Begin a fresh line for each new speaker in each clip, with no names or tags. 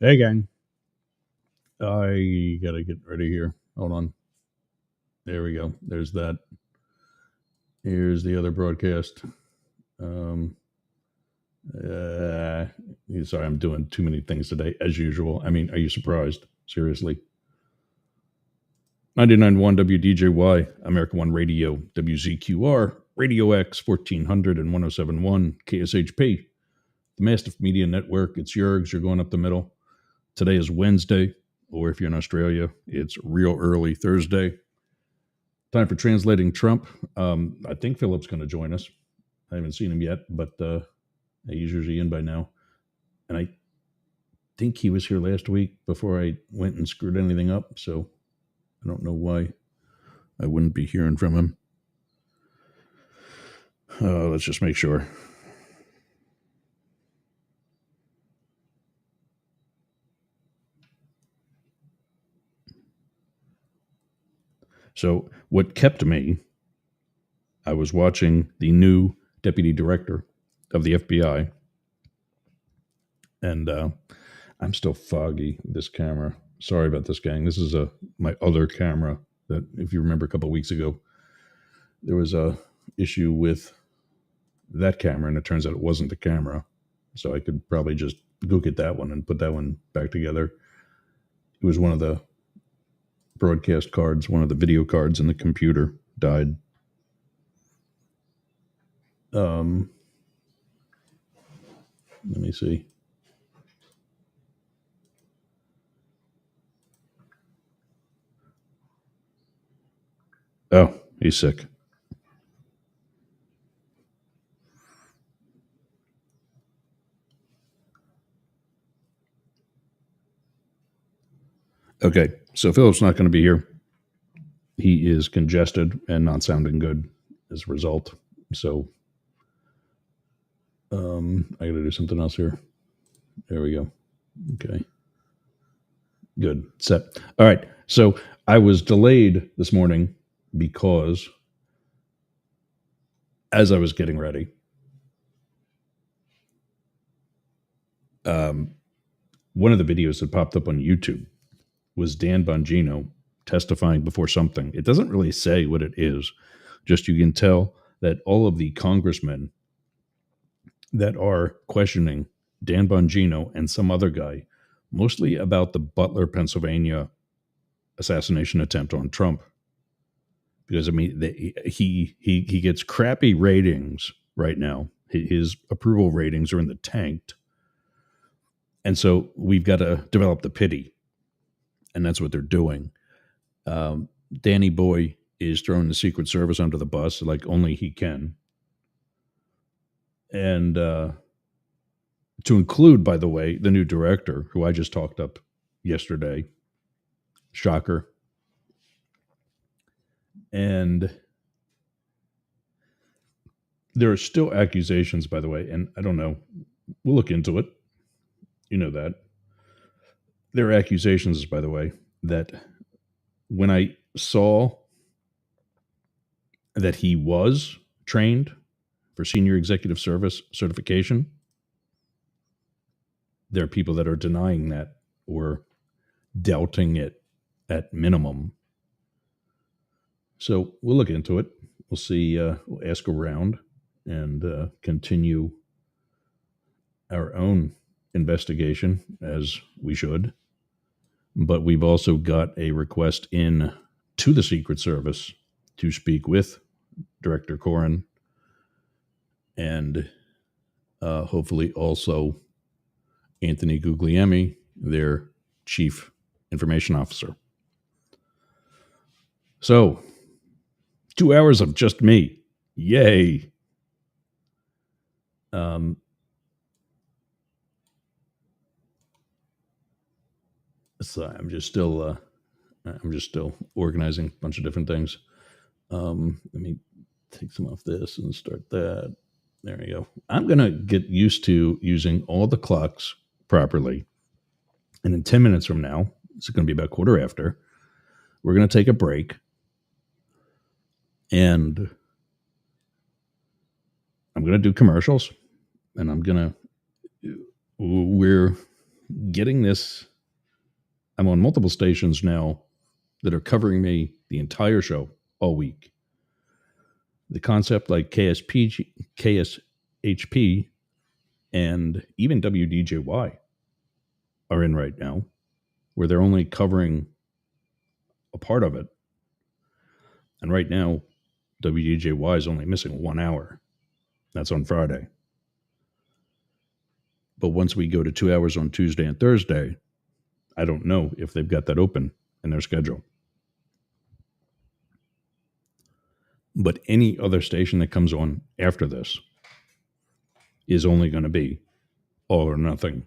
Hey, gang. I gotta get ready here. Hold on. There we go. There's that. Here's the other broadcast. Um, uh, sorry, I'm doing too many things today, as usual. I mean, are you surprised? Seriously. 99.1 WDJY, America One Radio, WZQR, Radio X, 1400 and 1071, KSHP, the Mastiff Media Network. It's Yergz. You're going up the middle. Today is Wednesday, or if you're in Australia, it's real early Thursday. Time for translating Trump. I think Philip's going to join us. I haven't seen him yet, but he's usually in by now. And I think he was here last week before I went and screwed anything up. So I don't know why I wouldn't be hearing from him. Let's just make sure. So what kept me, I was watching the new deputy director of the FBI, and I'm still foggy with this camera. Sorry about this, gang. This is my other camera that, if you remember, a couple of weeks ago, there was a issue with that camera, and it turns out it wasn't the camera. So I could probably just go get that one and put that one back together. It was one of the broadcast cards, one of the video cards in the computer died. Let me see. Oh, he's sick. Okay, so Philip's not going to be here. He is congested and not sounding good as a result. So I got to do something else here. There we go. Okay. Good. Set. All right. So I was delayed this morning because as I was getting ready, one of the videos that popped up on YouTube was Dan Bongino testifying before something. It doesn't really say what it is, just you can tell that all of the congressmen that are questioning Dan Bongino and some other guy, mostly about the Butler, Pennsylvania assassination attempt on Trump. Because I mean, he gets crappy ratings right now. His approval ratings are in the tanked, and so we've got to develop the pity, and that's what they're doing. Danny Boy is throwing the Secret Service under the bus like only he can, and to include, by the way, the new director who I just talked up yesterday. Shocker. And there are still accusations, by the way, and I don't know. We'll look into it. You know that. There are accusations, by the way, that when I saw that he was trained for senior executive service certification, there are people that are denying that or doubting it at minimum. So we'll look into it. We'll see. We'll ask around and continue our own investigation as we should. But we've also got a request in to the Secret Service to speak with Director Corrin and hopefully also Anthony Guglielmi, their chief information officer. So, 2 hours of just me. Yay. So I'm just still organizing a bunch of different things. Let me take some off this and start that. There we go. I'm going to get used to using all the clocks properly. And in 10 minutes from now, it's going to be about quarter after, we're going to take a break. And I'm going to do commercials. And we're getting this, I'm on multiple stations now that are covering me the entire show all week. The concept like KSHP, and even WDJY are in right now, where they're only covering a part of it. And right now, WDJY is only missing 1 hour. That's on Friday. But once we go to 2 hours on Tuesday and Thursday, I don't know if they've got that open in their schedule. But any other station that comes on after this is only going to be all or nothing.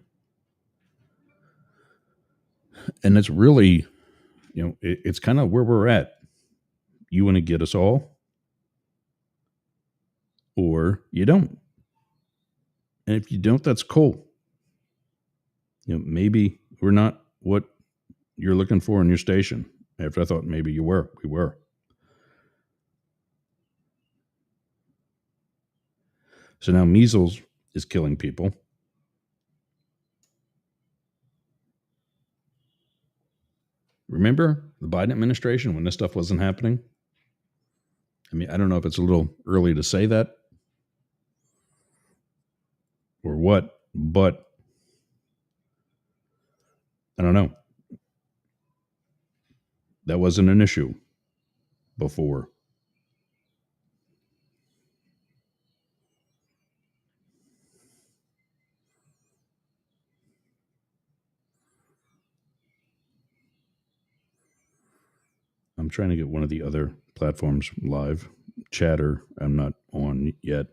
And it's really, it's kind of where we're at. You want to get us all, or you don't. And if you don't, that's cool. Maybe we're not what you're looking for in your station. After I thought maybe we were. So now measles is killing people. Remember the Biden administration when this stuff wasn't happening? I mean, I don't know if it's a little early to say that or what, but I don't know. That wasn't an issue before. I'm trying to get one of the other platforms live. Chatter, I'm not on yet.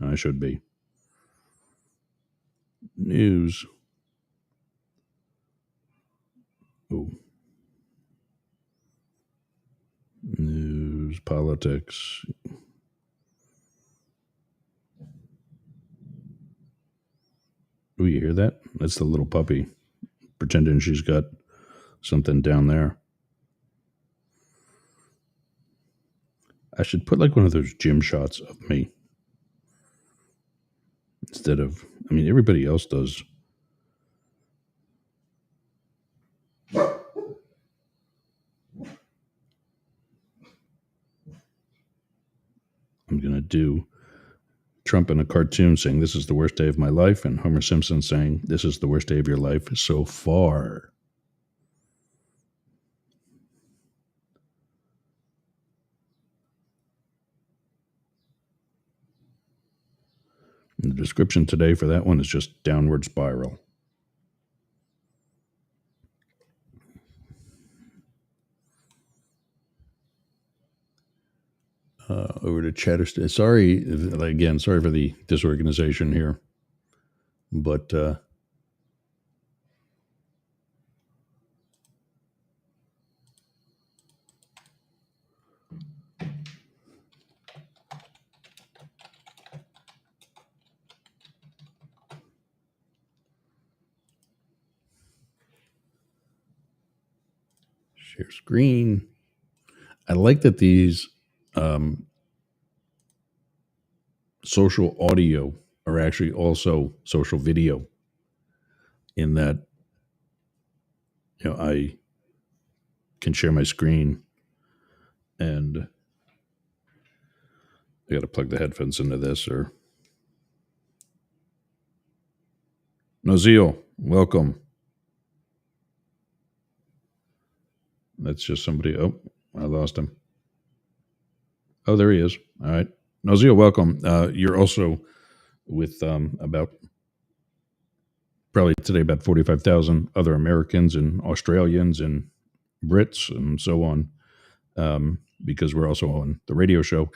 I should be. News. Oh. News, politics. Oh, you hear that? That's the little puppy pretending she's got something down there. I should put like one of those gym shots of me instead of, I mean, everybody else does. I'm going to do Trump in a cartoon saying, "This is the worst day of my life," and Homer Simpson saying, "This is the worst day of your life so far." And the description today for that one is just downward spiral. Over to Chatter. Sorry, again, sorry for the disorganization here. But share screen. I like that these social audio are actually also social video, in that I can share my screen, and I got to plug the headphones into this. Or Nozil, welcome. That's just somebody. Oh, I lost him. Oh, there he is. All right, Nozil, welcome. You're also with about probably today about 45,000 other Americans and Australians and Brits and so on, because we're also on the radio show.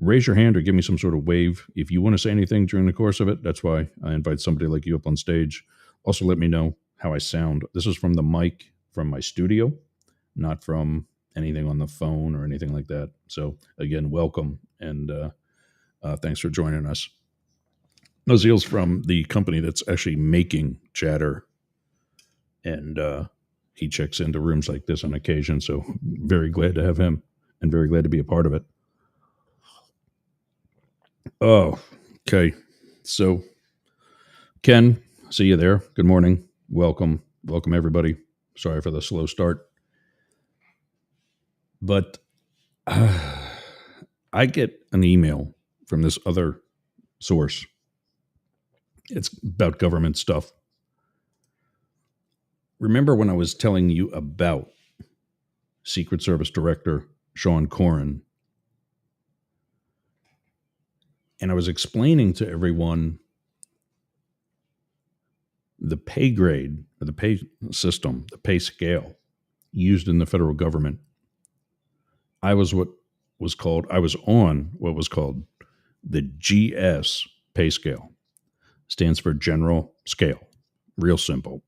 Raise your hand or give me some sort of wave if you want to say anything during the course of it. That's why I invite somebody like you up on stage. Also, let me know how I sound. This is from the mic from my studio, not from anything on the phone or anything like that. So again, welcome, and thanks for joining us. Nozil's from the company that's actually making Chatter, and he checks into rooms like this on occasion. So very glad to have him, and very glad to be a part of it. Oh, okay. So, Ken, see you there. Good morning. Welcome. Welcome, everybody. Sorry for the slow start. But I get an email from this other source. It's about government stuff. Remember when I was telling you about Secret Service Director Sean Corran? And I was explaining to everyone the pay grade or the pay system, the pay scale used in the federal government. I was on what was called the GS pay scale. Stands for general scale. Real simple.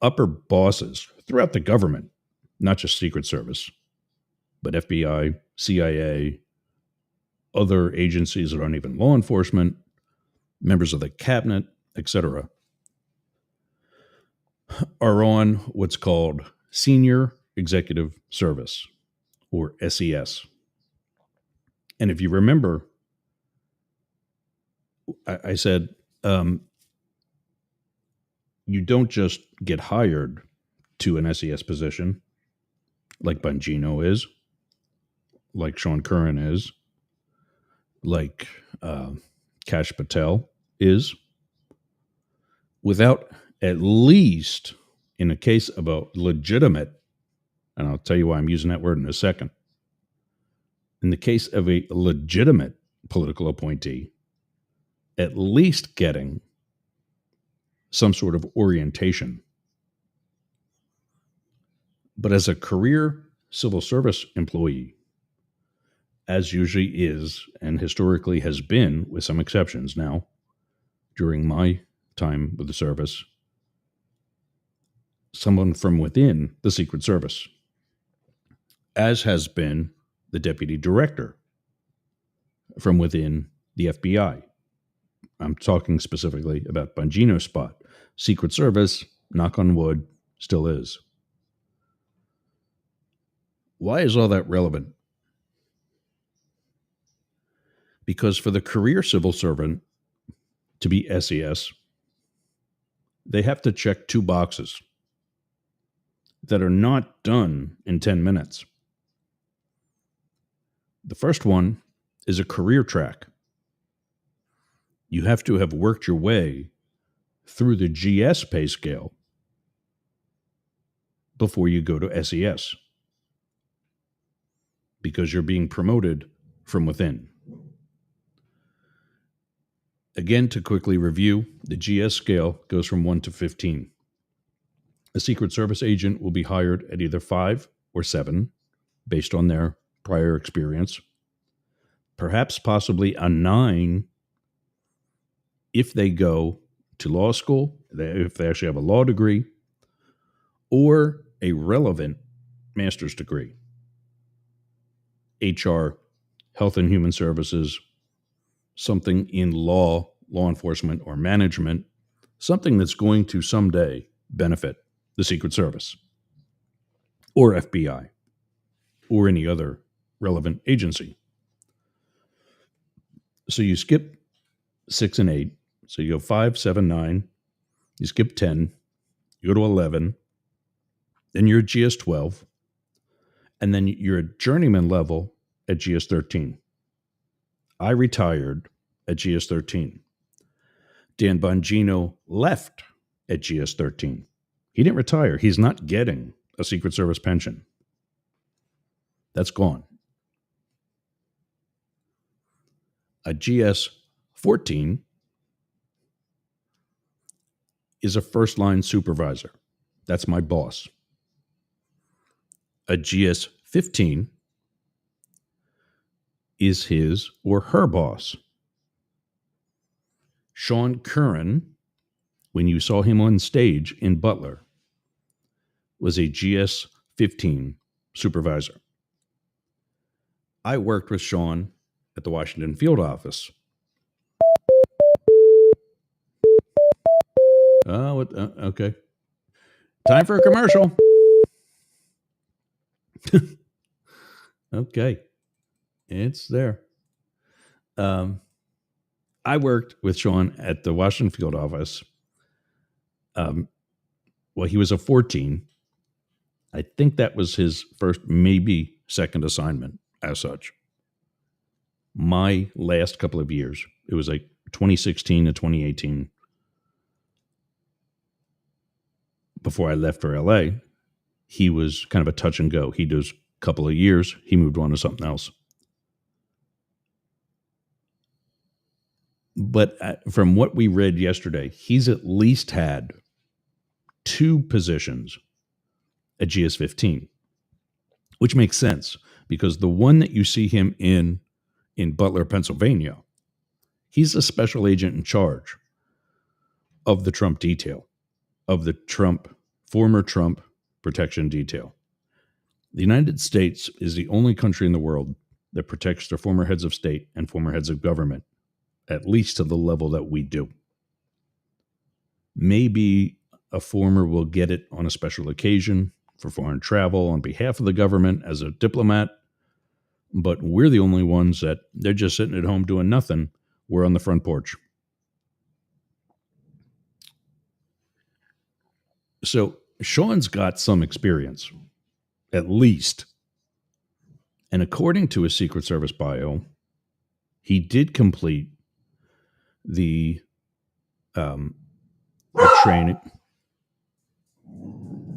Upper bosses throughout the government, not just Secret Service, but FBI, CIA, other agencies that aren't even law enforcement, members of the cabinet, etc., are on what's called Senior Executive Service, or SES. And if you remember, I said, you don't just get hired to an SES position like Bongino is, like Sean Curran is, like Kash Patel is, without at least, in a case of a legitimate, and I'll tell you why I'm using that word in a second, in the case of a legitimate political appointee, at least getting some sort of orientation. But as a career civil service employee, as usually is and historically has been, with some exceptions now, during my time with the service, someone from within the Secret Service, as has been the deputy director from within the FBI. I'm talking specifically about Bongino's spot. Secret Service, knock on wood, still is. Why is all that relevant? Because for the career civil servant to be SES, they have to check two boxes that are not done in 10 minutes. The first one is a career track. You have to have worked your way through the GS pay scale before you go to SES, because you're being promoted from within. Again, to quickly review, the GS scale goes from 1 to 15. A Secret Service agent will be hired at either 5 or 7, based on their prior experience. Perhaps possibly a 9 if they go to law school, if they actually have a law degree, or a relevant master's degree. HR, Health and Human Services, something in law enforcement, or management, something that's going to someday benefit the Secret Service or FBI or any other relevant agency. So you skip 6 and 8. So you go 5, 7, 9. You skip 10. You go to 11. Then you're at GS 12. And then you're at journeyman level at GS 13. I retired at GS 13. Dan Bongino left at GS 13. He didn't retire. He's not getting a Secret Service pension. That's gone. A GS 14 is a first-line supervisor. That's my boss. A GS 15 is his or her boss. Sean Curran, when you saw him on stage in Butler, was a GS 15 supervisor. I worked with Sean at the Washington field office. Okay. Time for a commercial. Okay. It's there. I worked with Sean at the Washington field office Um, well, he was a 14. I think that was his first, maybe second assignment as such. My last couple of years, it was like 2016 to 2018, before I left for LA, he was kind of a touch and go. He does a couple of years, he moved on to something else. But from what we read yesterday, he's at least had two positions at GS-15, which makes sense because the one that you see him in Butler, Pennsylvania, he's a special agent in charge of the Trump detail, of the former Trump protection detail. The United States is the only country in the world that protects their former heads of state and former heads of government, at least to the level that we do. Maybe a former will get it on a special occasion for foreign travel on behalf of the government as a diplomat, but we're the only ones that they're just sitting at home doing nothing. We're on the front porch. So Sean's got some experience, at least. And according to his Secret Service bio, he did complete the training.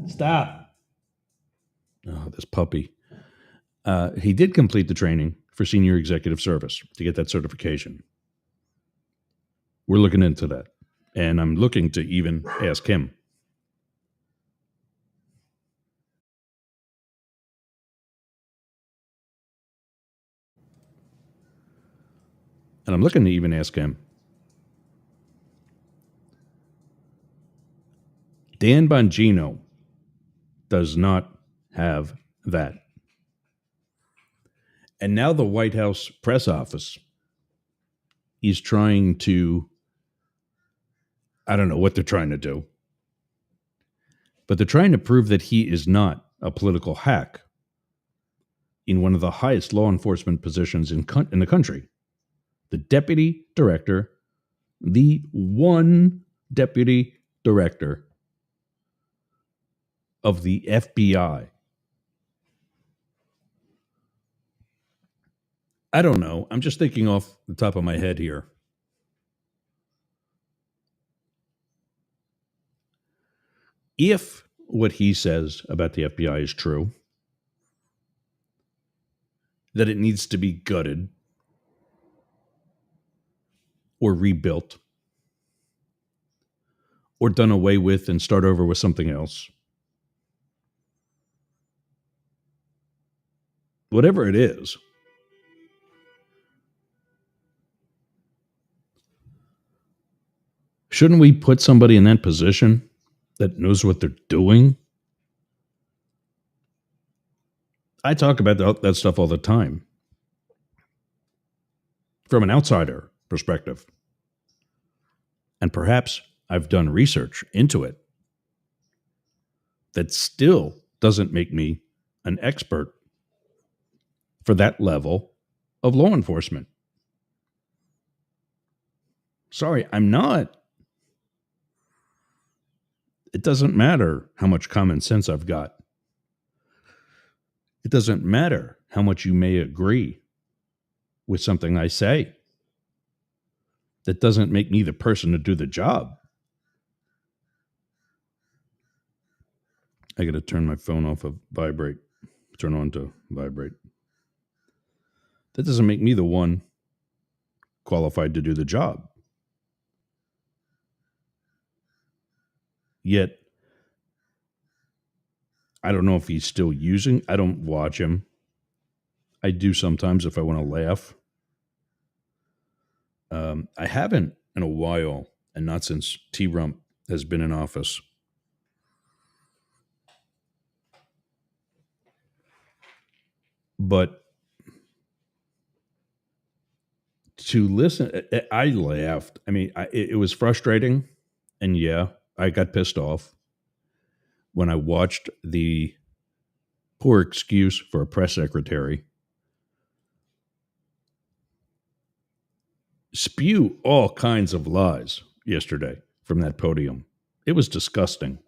Stop. Oh, this puppy. He did complete the training for senior executive service to get that certification. We're looking into that. And I'm looking to even ask him. And I'm looking to even ask him. Dan Bongino does not have that. And now the White House press office is trying to, I don't know what they're trying to do, but they're trying to prove that he is not a political hack in one of the highest law enforcement positions in the country. The deputy director, the one deputy director of the FBI. I don't know. I'm just thinking off the top of my head here. If what he says about the FBI is true, that it needs to be gutted or rebuilt or done away with and start over with something else, whatever it is, shouldn't we put somebody in that position that knows what they're doing? I talk about that stuff all the time from an outsider perspective. And perhaps I've done research into it that still doesn't make me an expert for that level of law enforcement. Sorry, I'm not. It doesn't matter how much common sense I've got. It doesn't matter how much you may agree with something I say. That doesn't make me the person to do the job. I got to turn my phone off of vibrate, turn on to vibrate. That doesn't make me the one qualified to do the job. Yet, I don't know if he's still using. I don't watch him. I do sometimes if I want to laugh. I haven't in a while, and not since T-Rump has been in office. But to listen, I laughed. I mean, it was frustrating. And yeah, I got pissed off when I watched the poor excuse for a press secretary spew all kinds of lies yesterday from that podium. It was disgusting.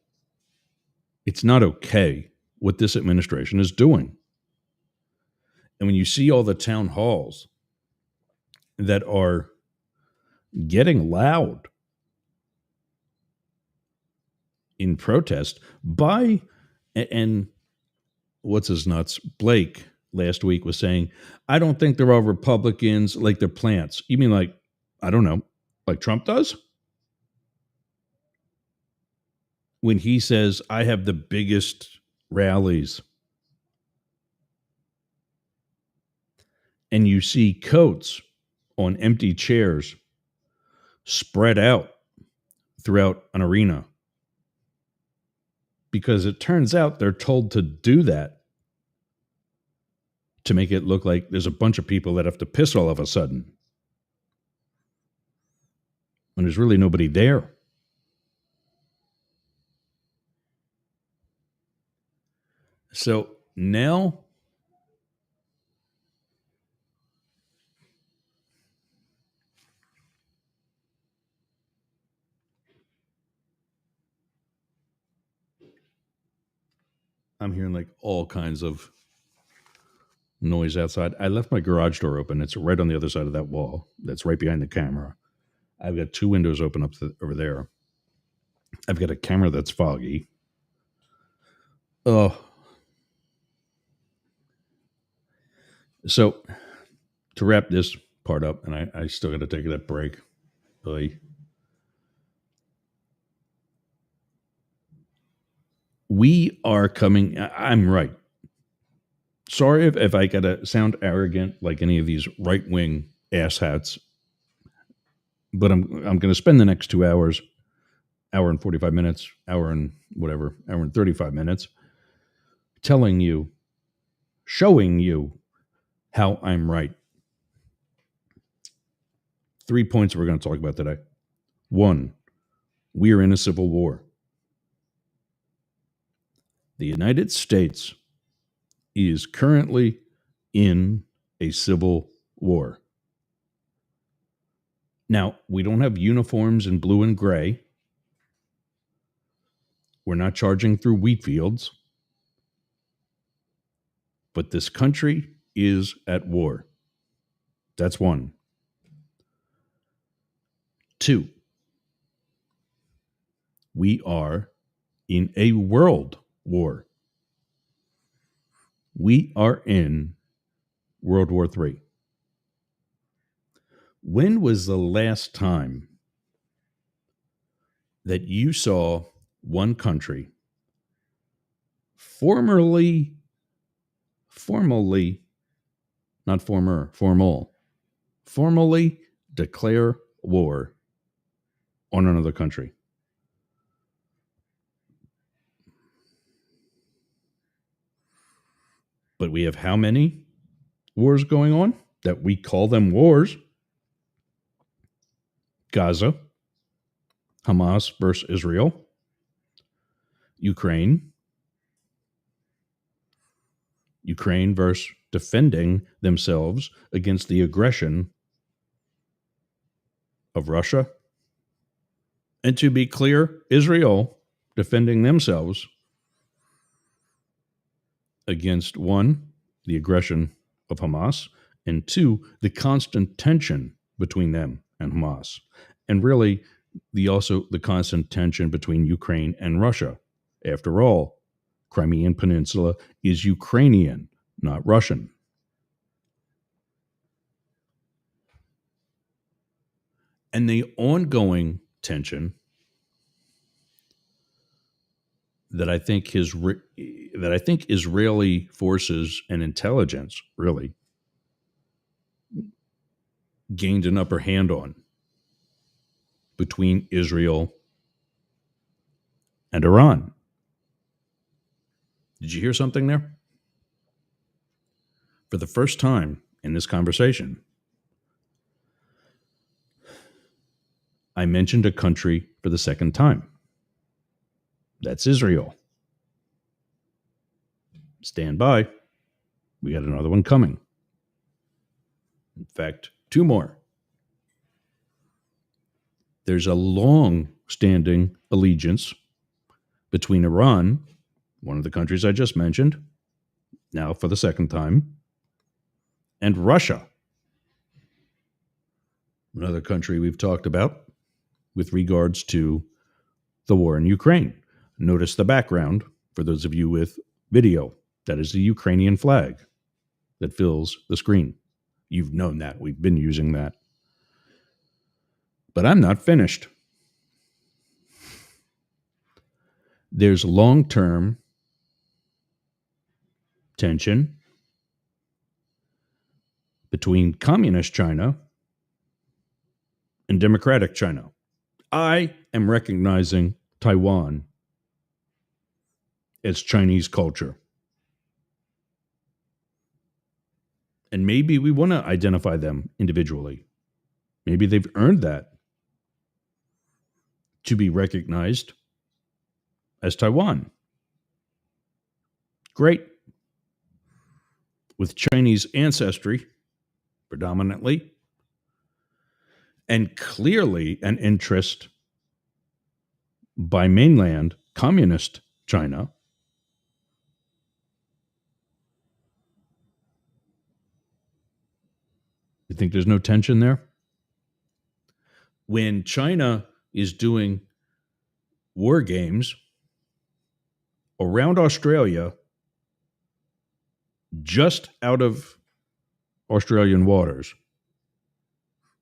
It's not okay what this administration is doing. And when you see all the town halls that are getting loud in protest by, and what's his nuts, Blake last week was saying, I don't think they're all Republicans like they're plants. You mean like, I don't know, like Trump does? When he says, I have the biggest rallies, and you see coats on empty chairs spread out throughout an arena, because it turns out they're told to do that to make it look like there's a bunch of people that have to piss all of a sudden. When there's really nobody there. So now I'm hearing like all kinds of noise outside. I left my garage door open. It's right on the other side of that wall. That's right behind the camera. I've got two windows open over there. I've got a camera that's foggy. Oh, so to wrap this part up, and I still got to take that break. Really. We are coming. I'm right. Sorry if I got to sound arrogant like any of these right wing asshats, but I'm going to spend the next 2 hours, hour and 45 minutes, hour and whatever, hour and 35 minutes, telling you, showing you how I'm right. 3 points we're going to talk about today. 1, we are in a civil war. The United States is currently in a civil war. Now, we don't have uniforms in blue and gray. We're not charging through wheat fields. But this country is at war. That's 1. 2, we are in a world war. We are in World War III. When was the last time that you saw one country formally, not former, formally declare war on another country? But we have how many wars going on that we call them wars? Gaza, Hamas versus Israel, Ukraine versus defending themselves against the aggression of Russia. And to be clear, Israel defending themselves against 1, the aggression of Hamas, and 2, the constant tension between them and Hamas. And really, the constant tension between Ukraine and Russia. After all, Crimean Peninsula is Ukrainian, not Russian. And the ongoing tension that I think Israeli forces and intelligence really gained an upper hand on between Israel and Iran. Did you hear something there? For the first time in this conversation, I mentioned a country for the second time. That's Israel. Stand by. We got another one coming. In fact, 2 more. There's a long-standing allegiance between Iran, one of the countries I just mentioned, now for the second time, and Russia, another country we've talked about with regards to the war in Ukraine. Notice the background for those of you with video. That is the Ukrainian flag that fills the screen. You've known that. We've been using that. But I'm not finished. There's long-term tension between communist China and democratic China. I am recognizing Taiwan as Chinese culture. And maybe we want to identify them individually. Maybe they've earned that to be recognized as Taiwan. Great. With Chinese ancestry, predominantly, and clearly an interest by mainland communist China. You think there's no tension there? When China is doing war games around Australia, just out of Australian waters,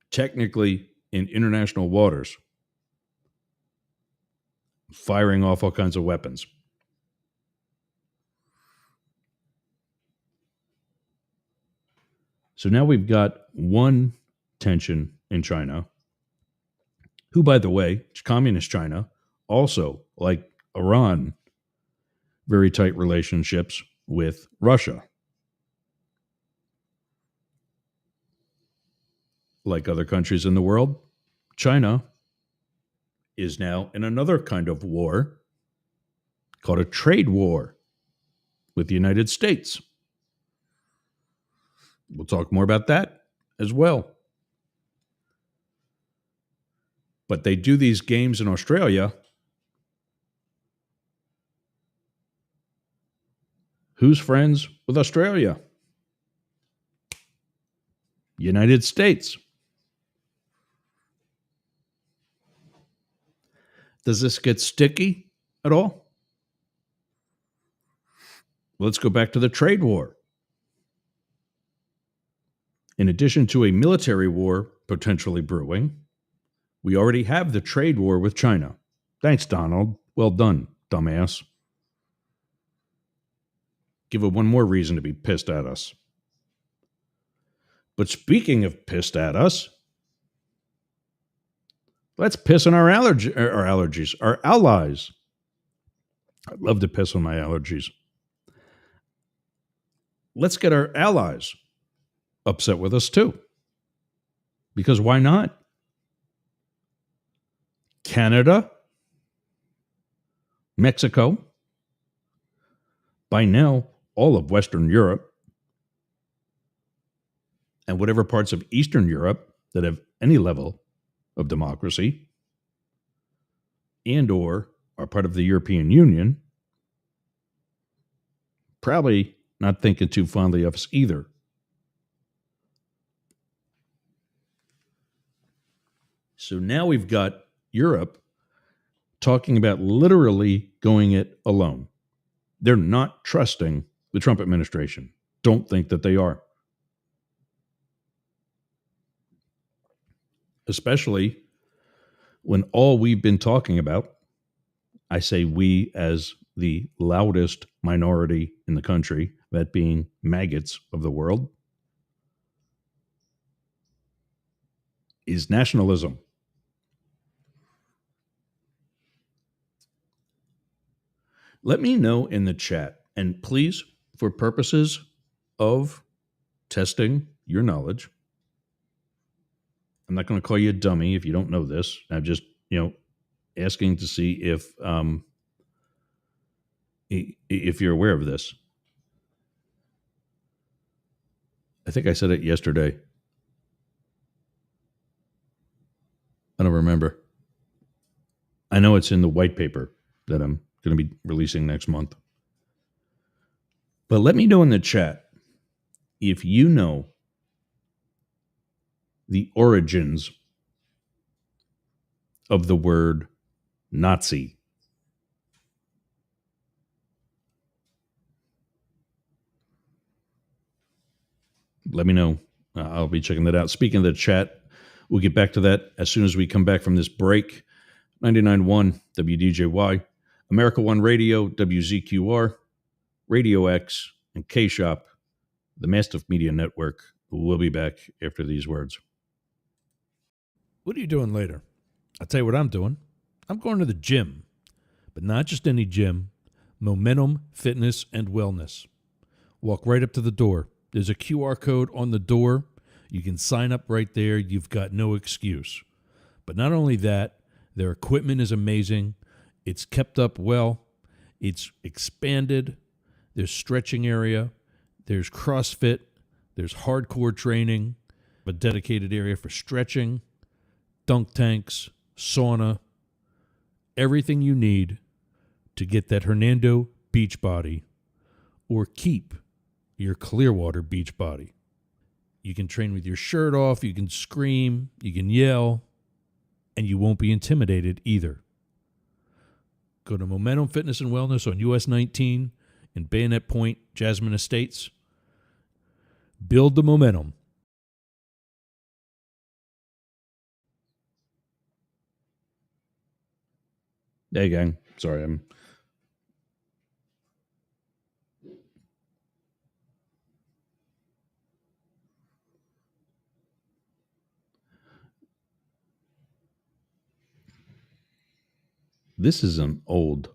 technically in international waters, firing off all kinds of weapons. So now we've got one tension in China, who, by the way, communist China, also, like Iran, very tight relationships with Russia. Like other countries in the world, China is now in another kind of war called a trade war with the United States. We'll talk more about that as well. But they do these games in Australia. Who's friends with Australia? United States. Does this get sticky at all? Let's go back to the trade war. In addition to a military war potentially brewing, we already have the trade war with China. Thanks, Donald. Well done, dumbass. Give it one more reason to be pissed at us. But speaking of pissed at us, let's piss on our allergies, our allies. I'd love to piss on my allergies. Let's get our allies upset with us too. Because why not? Canada, Mexico, by now all of Western Europe, and whatever parts of Eastern Europe that have any level of democracy and or are part of the European Union, probably not thinking too fondly of us either. So now we've got Europe talking about literally going it alone. They're not trusting the Trump administration. Don't think that they are. Especially when all we've been talking about, I say we as the loudest minority in the country, that being maggots of the world, is nationalism. Let me know in the chat, and please, for purposes of testing your knowledge, I'm not going to call you a dummy if you don't know this. I'm just, asking to see if you're aware of this. I think I said it yesterday. I don't remember. I know it's in the white paper that I'm going to be releasing next month. But let me know in the chat if you know the origins of the word Nazi. Let me know. I'll be checking that out. Speaking of the chat, we'll get back to that as soon as we come back from this break. 99.1 WDJY, America One Radio, WZQR, Radio X, and K-Shop, the Mastiff Media Network. We'll be back after these words.
What are you doing later? I'll tell you what I'm doing. I'm going to the gym, but not just any gym. Momentum Fitness and Wellness. Walk right up to the door. There's a QR code on the door. You can sign up right there. You've got no excuse. But not only that, their equipment is amazing. It's kept up well. It's expanded. There's stretching area. There's CrossFit. There's hardcore training. A dedicated area for stretching, dunk tanks, sauna, everything you need to get that Hernando beach body or keep your Clearwater beach body. You can train with your shirt off, you can scream, you can yell, and you won't be intimidated either. Go to Momentum Fitness and Wellness on US 19 in Bayonet Point, Jasmine Estates. Build the momentum.
Hey, gang. Sorry, this is an old.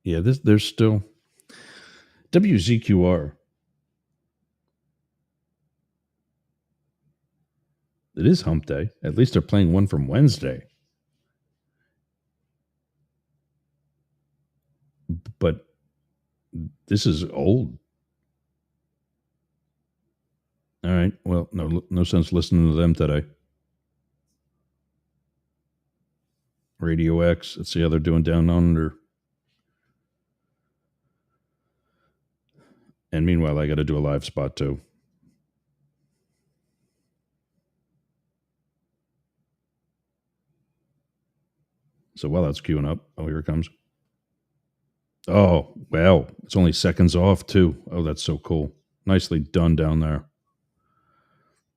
Yeah, there's still WZQR. It is hump day. At least they're playing one from Wednesday. But this is old. All right. Well, no sense listening to them today. Radio X. Let's see how they're doing down under. And meanwhile, I got to do a live spot too. So while that's queuing up, oh, here it comes. Oh, wow. It's only seconds off too. Oh, that's so cool. Nicely done down there.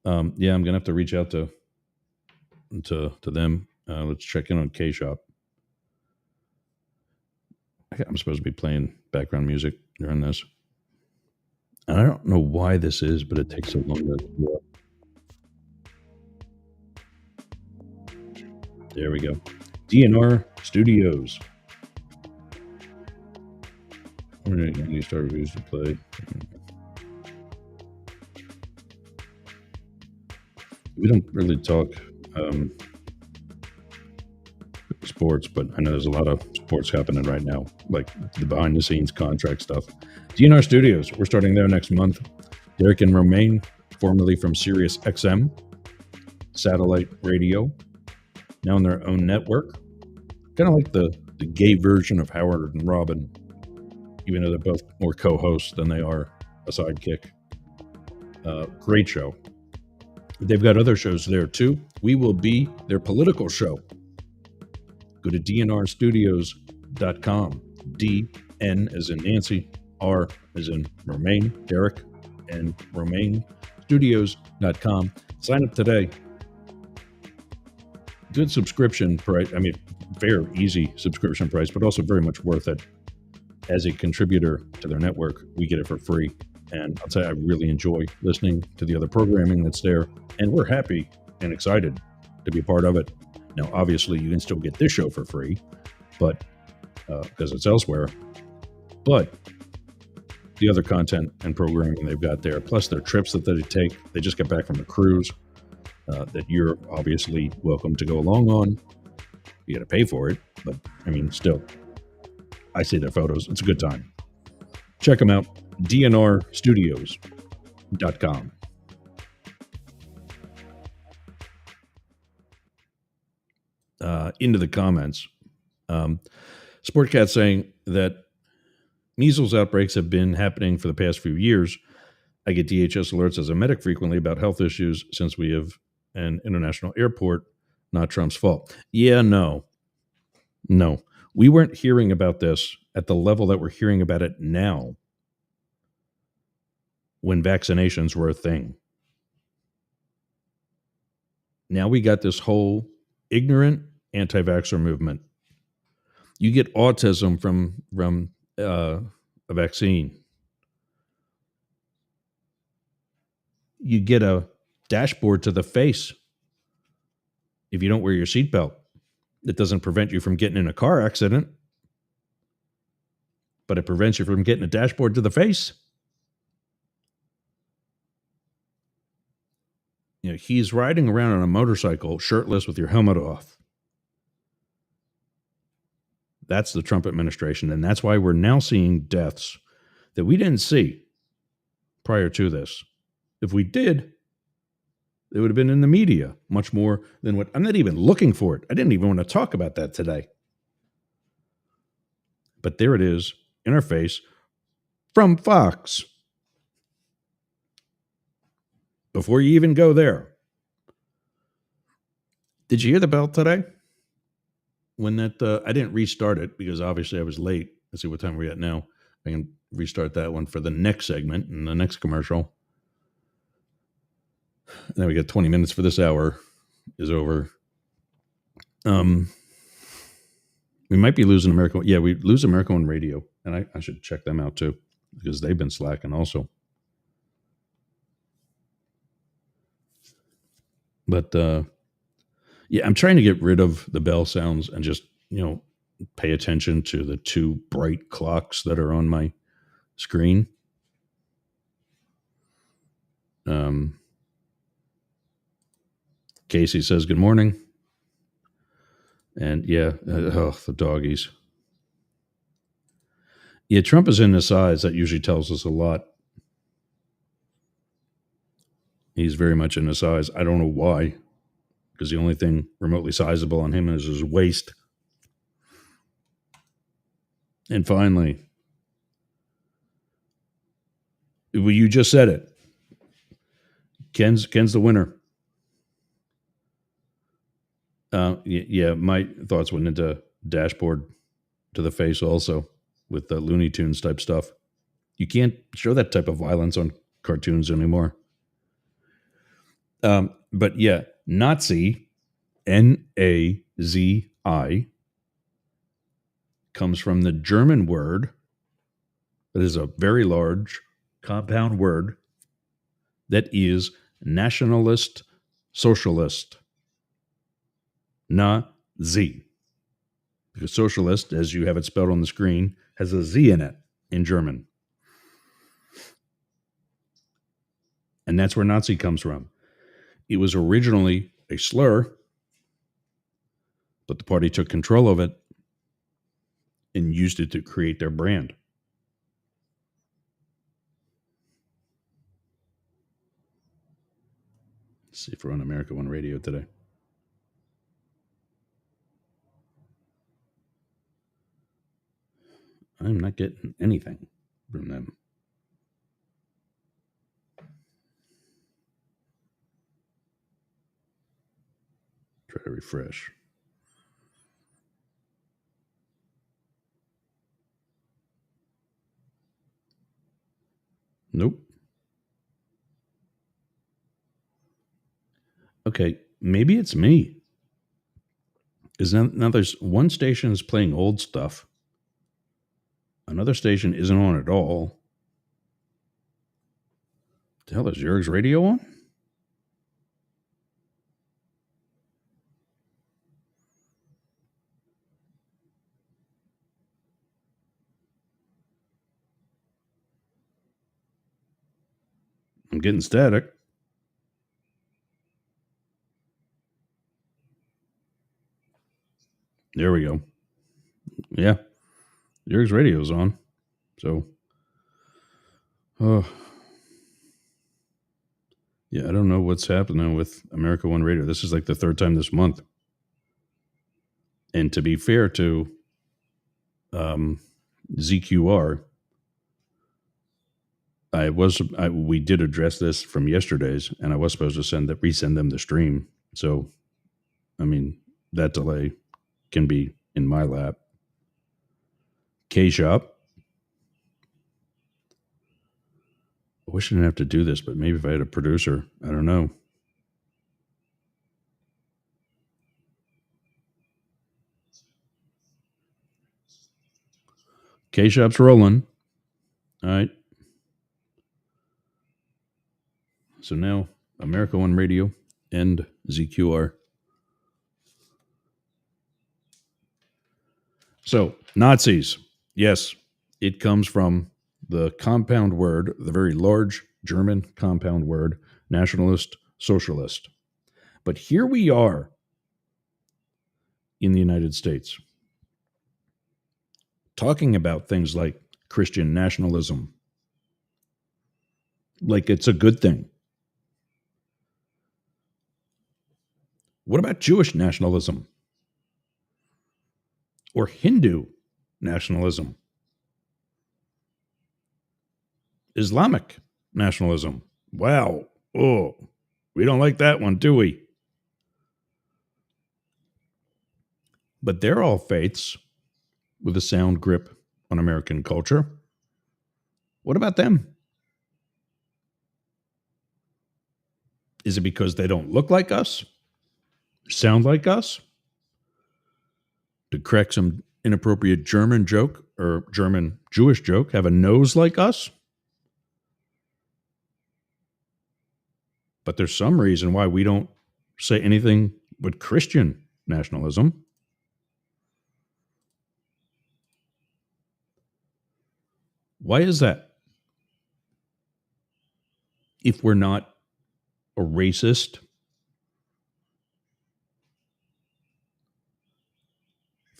Yeah, I'm gonna have to reach out to them. Let's check in on K-Shop. I'm supposed to be playing background music during this. And I don't know why this is, but it takes so long to do up. There we go. DNR Studios. When you start reviews to play. We don't really talk sports, but I know there's a lot of sports happening right now, like the behind the scenes contract stuff. DNR Studios, we're starting there next month. Derek and Romaine, formerly from Sirius XM, satellite radio, now in their own network. Kind of like the gay version of Howard and Robin, even though they're both more co-hosts than they are a sidekick. Great show. They've got other shows there too. We will be their political show. Go to dnrstudios.com. DN as in Nancy, R as in Romaine, Derek, and Romaine Studios.com. Sign up today. Good subscription price. I mean, very easy subscription price, but also very much worth it. As a contributor to their network, we get it for free. And I'll tell you, I really enjoy listening to the other programming that's there. And we're happy and excited to be a part of it. Now, obviously, you can still get this show for free, but because it's elsewhere. But the other content and programming they've got there, plus their trips that they take, they just got back from a cruise that you're obviously welcome to go along on. You got to pay for it, but I mean, still, I see their photos. It's a good time. Check them out, dnrstudios.com. Into the comments. Sportcat saying that measles outbreaks have been happening for the past few years. I get DHS alerts as a medic frequently about health issues since we have an international airport, not Trump's fault. Yeah, no. We weren't hearing about this at the level that we're hearing about it now when vaccinations were a thing. Now we got this whole ignorant anti-vaxxer movement. You get autism from a vaccine. You get a dashboard to the face if you don't wear your seatbelt. It doesn't prevent you from getting in a car accident, but it prevents you from getting a dashboard to the face. You know, he's riding around on a motorcycle shirtless with your helmet off. That's the Trump administration, and that's why we're now seeing deaths that we didn't see prior to this. If we did, it would have been in the media much more than what I'm not even looking for it. I didn't even want to talk about that today. But there it is in our face from Fox. Before you even go there, did you hear the bell today? When that, I didn't restart it because obviously I was late. Let's see what time we're at now. I can restart that one for the next segment and the next commercial. And then we got 20 minutes for this hour is over. We might be losing America. Yeah, we lose America on radio. And I should check them out too because they've been slacking also. But yeah, I'm trying to get rid of the bell sounds and just, pay attention to the two bright clocks that are on my screen. Casey says, good morning. And yeah, the doggies. Yeah, Trump is in his size. That usually tells us a lot. He's very much in his size. I don't know why, because the only thing remotely sizable on him is his waist. And finally, well, you just said it. Ken's the winner. Yeah, my thoughts went into dashboard to the face also with the Looney Tunes type stuff. You can't show that type of violence on cartoons anymore. But yeah, Nazi, Nazi, comes from the German word that is a very large compound word that is nationalist socialist. Nazi. Because socialist, as you have it spelled on the screen, has a Z in it in German. And that's where Nazi comes from. It was originally a slur, but the party took control of it and used it to create their brand. Let's see if we're on America One Radio today. I'm not getting anything from them. Try to refresh. Nope. Okay, maybe it's me. Because now there's one station is playing old stuff. Another station isn't on at all. The hell is Yergz radio on? I'm getting static. There we go. Yeah. Yergz radio's on. So Oh, yeah, I don't know what's happening with America One Radio. This is like the third time this month. And to be fair to um, ZQR, we did address this from yesterday's, and I was supposed to resend them the stream. So, I mean, that delay can be in my lap. K Shop. I wish I didn't have to do this, but maybe if I had a producer, I don't know. K Shop's rolling. All right. So now America One Radio and ZQR. So Nazis. Yes, it comes from the compound word, the very large German compound word, nationalist, socialist. But here we are in the United States talking about things like Christian nationalism, like it's a good thing. What about Jewish nationalism or Hindu nationalism? Islamic nationalism. Wow. Oh, we don't like that one, do we? But they're all faiths with a sound grip on American culture. What about them? Is it because they don't look like us? Sound like us? To crack some inappropriate German joke or German Jewish joke, have a nose like us? But there's some reason why we don't say anything but Christian nationalism. Why is that? If we're not a racist,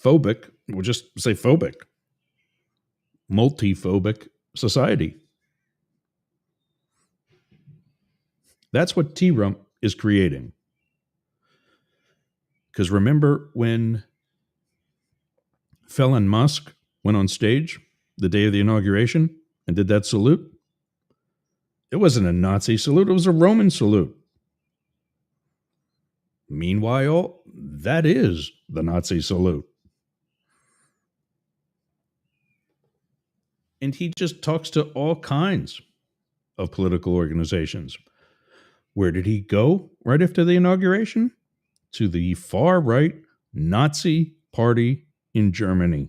phobic, we'll just say phobic, multi-phobic society. That's what T-Rump is creating. Because remember when Elon Musk went on stage the day of the inauguration and did that salute? It wasn't a Nazi salute, it was a Roman salute. Meanwhile, that is the Nazi salute. And he just talks to all kinds of political organizations. Where did he go right after the inauguration? To the far right Nazi party in Germany.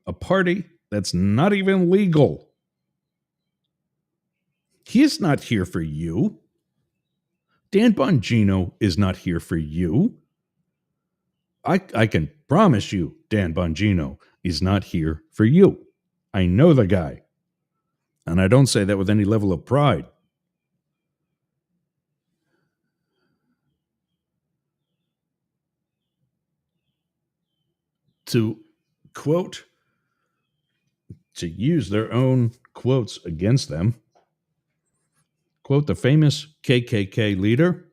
A party that's not even legal. He is not here for you. Dan Bongino is not here for you. I can promise you, Dan Bongino is not here for you. I know the guy. And I don't say that with any level of pride. To quote, to use their own quotes against them, quote, the famous KKK leader,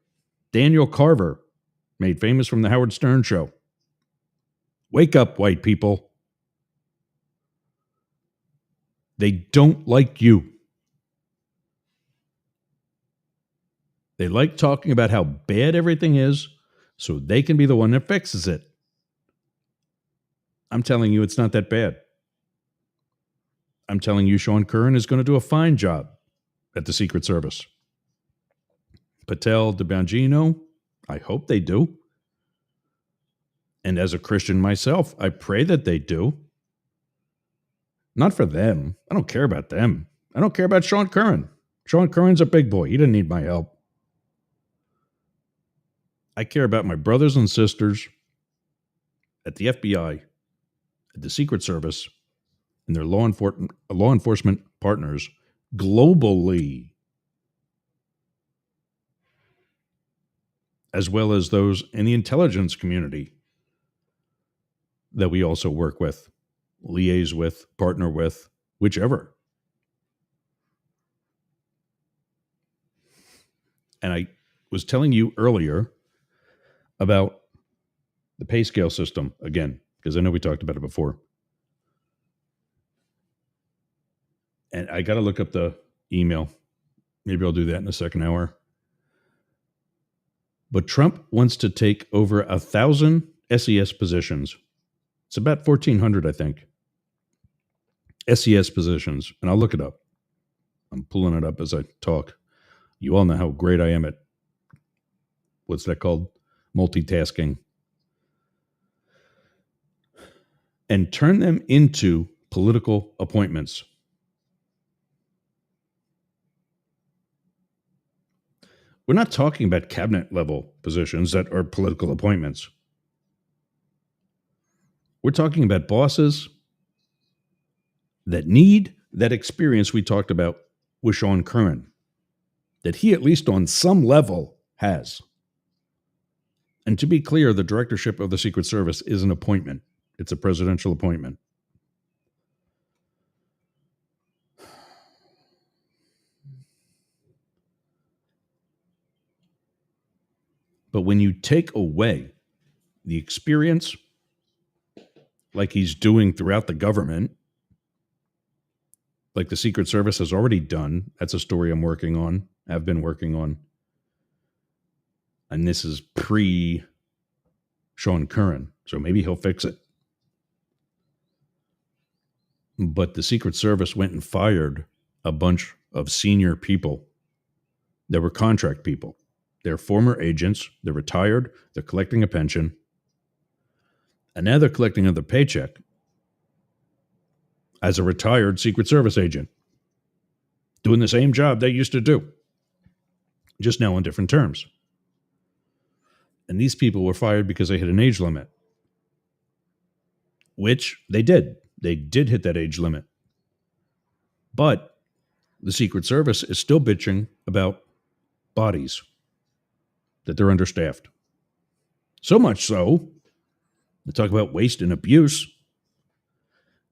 Daniel Carver, made famous from the Howard Stern show. Wake up, white people. They don't like you. They like talking about how bad everything is so they can be the one that fixes it. I'm telling you, it's not that bad. I'm telling you, Sean Curran is going to do a fine job at the Secret Service. Patel, DeBangino, I hope they do. And as a Christian myself, I pray that they do. Not for them. I don't care about them. I don't care about Sean Curran. Sean Curran's a big boy. He didn't need my help. I care about my brothers and sisters at the FBI, at the Secret Service, and their law enforcement partners globally, as well as those in the intelligence community that we also work with, liaise with, partner with, whichever. And I was telling you earlier about the pay scale system again, because I know we talked about it before. And I got to look up the email. Maybe I'll do that in the second hour. But Trump wants to take over 1,000 SES positions. It's about 1,400, I think. SES positions. And I'll look it up. I'm pulling it up as I talk. You all know how great I am at, what's that called? Multitasking. And turn them into political appointments. We're not talking about cabinet level positions that are political appointments. We're talking about bosses that need that experience we talked about with Sean Curran, that he, at least on some level, has. And to be clear, the directorship of the Secret Service is an appointment. It's a presidential appointment. But when you take away the experience, like he's doing throughout the government, like the Secret Service has already done, that's a story I'm working on, have been working on. And this is pre Sean Curran, so maybe he'll fix it. But the Secret Service went and fired a bunch of senior people that were contract people. They're former agents, they're retired, they're collecting a pension, and now they're collecting another paycheck as a retired Secret Service agent, doing the same job they used to do, just now on different terms. And these people were fired because they hit an age limit, which they did. They did hit that age limit. But the Secret Service is still bitching about bodies, that they're understaffed. So much so, they talk about waste and abuse.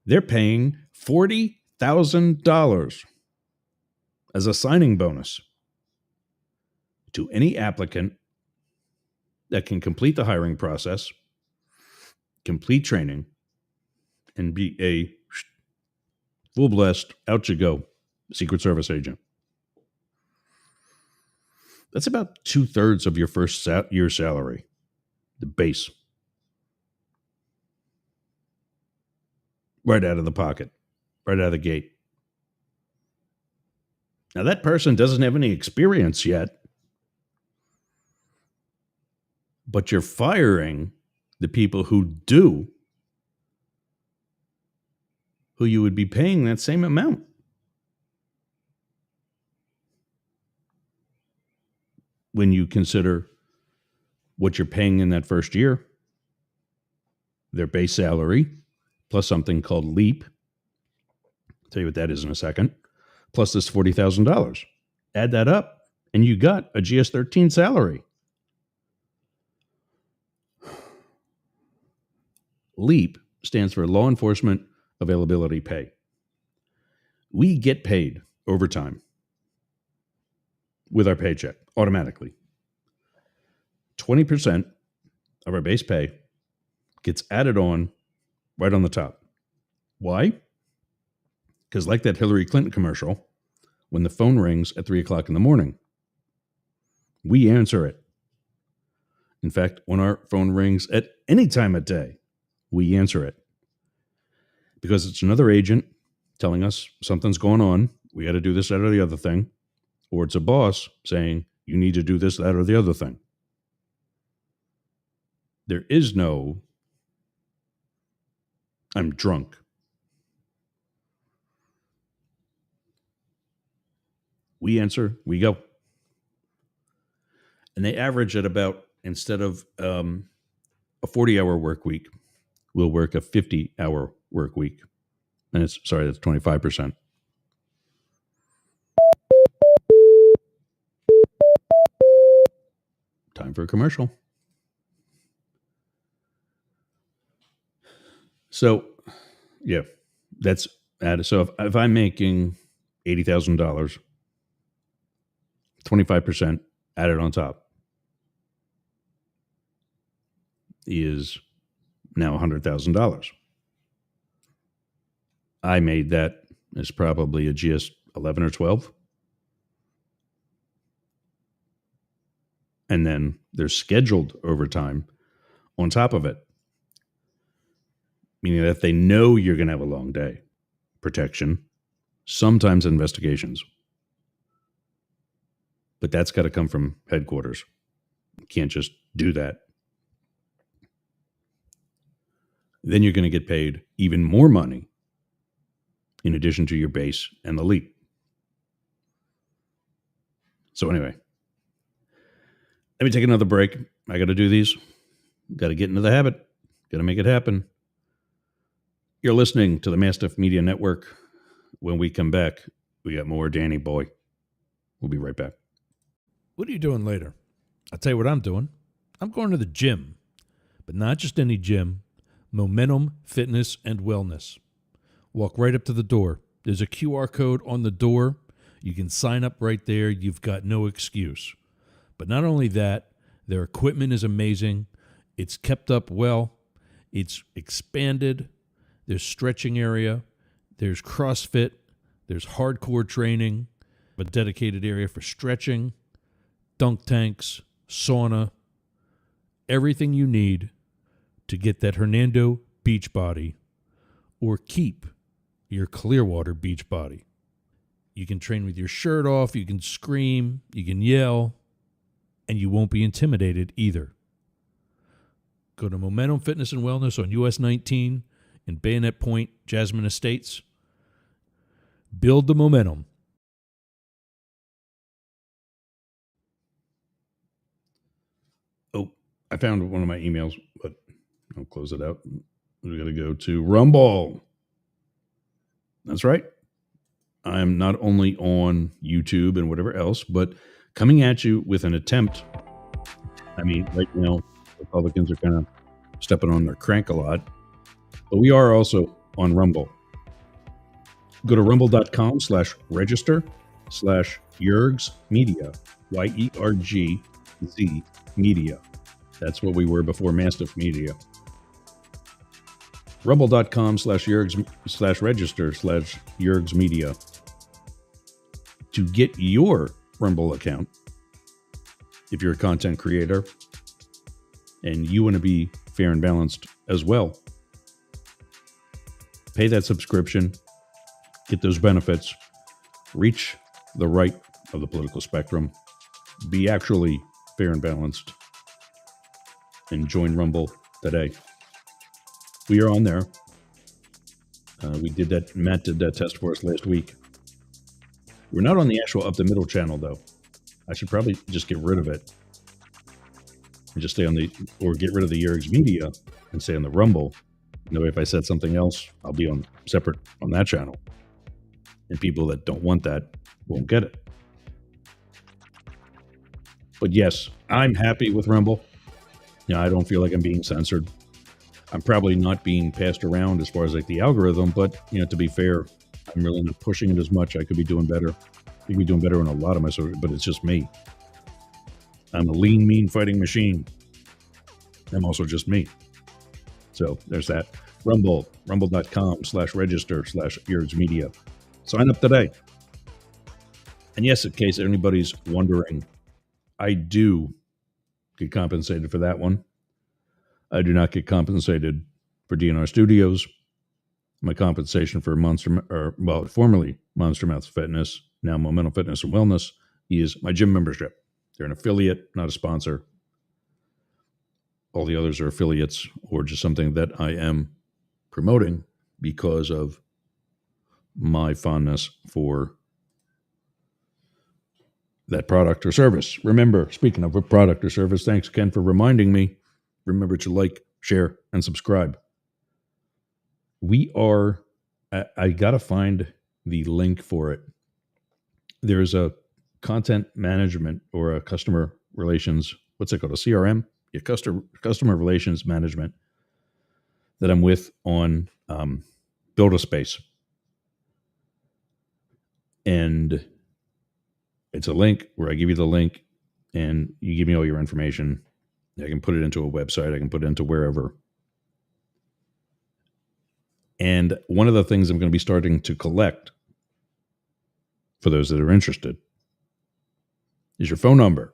They're paying $40,000 as a signing bonus to any applicant that can complete the hiring process, complete training, and be a full blast, out you go, Secret Service agent. That's about 2/3 of your first year's salary, the base. Right out of the pocket, right out of the gate. Now, that person doesn't have any experience yet, but you're firing the people who do, who you would be paying that same amount. When you consider what you're paying in that first year, their base salary, plus something called LEAP. I'll tell you what that is in a second. Plus this $40,000. Add that up, and you got a GS-13 salary. LEAP stands for Law Enforcement Availability Pay. We get paid overtime with our paycheck automatically. 20% of our base pay gets added on right on the top. Why? Because like that Hillary Clinton commercial, when the phone rings at 3 o'clock in the morning, we answer it. In fact, when our phone rings at any time of day, we answer it. Because it's another agent telling us something's going on, we got to do this, that, or the other thing. Or it's a boss saying, you need to do this, that, or the other thing. There is no, I'm drunk. We answer, we go. And they average at about, instead of a 40-hour work week, we'll work a 50-hour work week. And that's 25%. Time for a commercial. So, yeah, that's added. So if I'm making $80,000, 25% added on top is now $100,000. I made that as probably a GS 11 or 12. And then there's scheduled overtime on top of it, meaning that they know you're going to have a long day. Protection, sometimes investigations. But that's got to come from headquarters. You can't just do that. Then you're going to get paid even more money in addition to your base and the leap. So anyway, let me take another break. I got to do these. Got to get into the habit. Got to make it happen. You're listening to the Mastiff Media Network. When we come back, we got more Danny Boy. We'll be right back.
What are you doing later? I'll tell you what I'm doing. I'm going to the gym, but not just any gym. Momentum Fitness and Wellness. Walk right up to the door. There's a QR code on the door. You can sign up right there. You've got no excuse. But not only that, their equipment is amazing. It's kept up well. It's expanded. There's stretching area. There's CrossFit. There's hardcore training. A dedicated area for stretching, dunk tanks, sauna, everything you need to get that Hernando beach body or keep your Clearwater beach body. You can train with your shirt off, you can scream, you can yell, and you won't be intimidated either. Go to Momentum Fitness and Wellness on US 19 in Bayonet Point, Jasmine Estates. Build the momentum.
Oh, I found one of my emails, but I'll close it out. We got to go to Rumble. That's right. I'm not only on YouTube and whatever else, but coming at you with an attempt. I mean, right now, Republicans are kind of stepping on their crank a lot, but we are also on Rumble. Go to rumble.com/register/Yergz Media, YERGZ Media. That's what we were before Mastiff Media. Rumble.com/Yergz/register/Yergz Media. To get your Rumble account, if you're a content creator and you want to be fair and balanced as well, pay that subscription, get those benefits, reach the right of the political spectrum, be actually fair and balanced, and join Rumble today. We are on there. We did that. Matt did that test for us last week. We're not on the actual up the middle channel though. I should probably just get rid of it and just stay on the, or get rid of the Yergz Media and stay on the Rumble. You know, if I said something else, I'll be on separate on that channel. And people that don't want that won't get it. But yes, I'm happy with Rumble. You know, I don't feel like I'm being censored. I'm probably not being passed around as far as like the algorithm, but you know, to be fair, I'm really not pushing it as much. I could be doing better. I could be doing better on a lot of my sort, but it's just me. I'm a lean, mean fighting machine. I'm also just me. So there's that. Rumble.com/register/Yergz Media. Sign up today. And yes, in case anybody's wondering, I do get compensated for that one. I do not get compensated for DNR Studios. My compensation for formerly Monster Mouth Fitness, now Momentum Fitness and Wellness, is my gym membership. They're an affiliate, not a sponsor. All the others are affiliates or just something that I am promoting because of my fondness for that product or service. Remember, speaking of a product or service, thanks, Ken, for reminding me. Remember to like, share, and subscribe. We are, I got to find the link for it. There's a content management or a customer relations, what's it called? A CRM? Yeah, customer relations management that I'm with on Build a Space. And it's a link where I give you the link and you give me all your information. I can put it into a website. I can put it into wherever. And one of the things I'm going to be starting to collect for those that are interested is your phone number.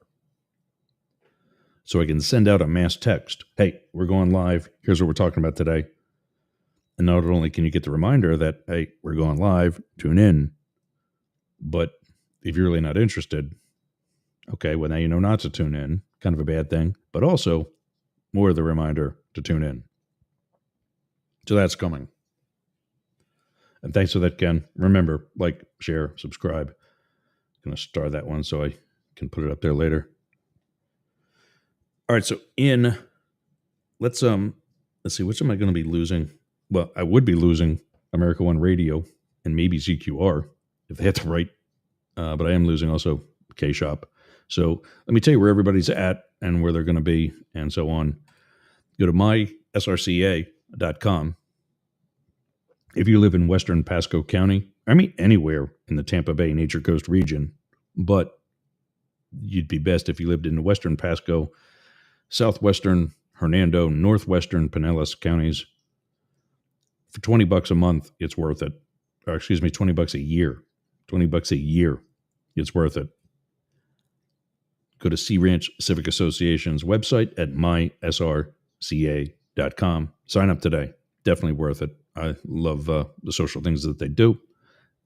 So I can send out a mass text. Hey, we're going live. Here's what we're talking about today. And not only can you get the reminder that, hey, we're going live, tune in. But if you're really not interested, okay, well, now you know not to tune in. Kind of a bad thing. But also more of the reminder to tune in. So that's coming. And thanks for that, Ken. Remember, like, share, subscribe. I'm going to star that one so I can put it up there later. All right, so let's see, which am I going to be losing? Well, I would be losing America One Radio and maybe ZQR if they had the right, but I am losing also K-Shop. So let me tell you where everybody's at and where they're going to be and so on. Go to mysrca.com. If you live in Western Pasco County, I mean anywhere in the Tampa Bay Nature Coast region, but you'd be best if you lived in the Western Pasco, Southwestern Hernando, Northwestern Pinellas counties. For $20 a month, it's worth it. Or excuse me, $20 a year. $20 a year, it's worth it. Go to Sea Ranch Civic Association's website at mysrca.com. Sign up today. Definitely worth it. I love the social things that they do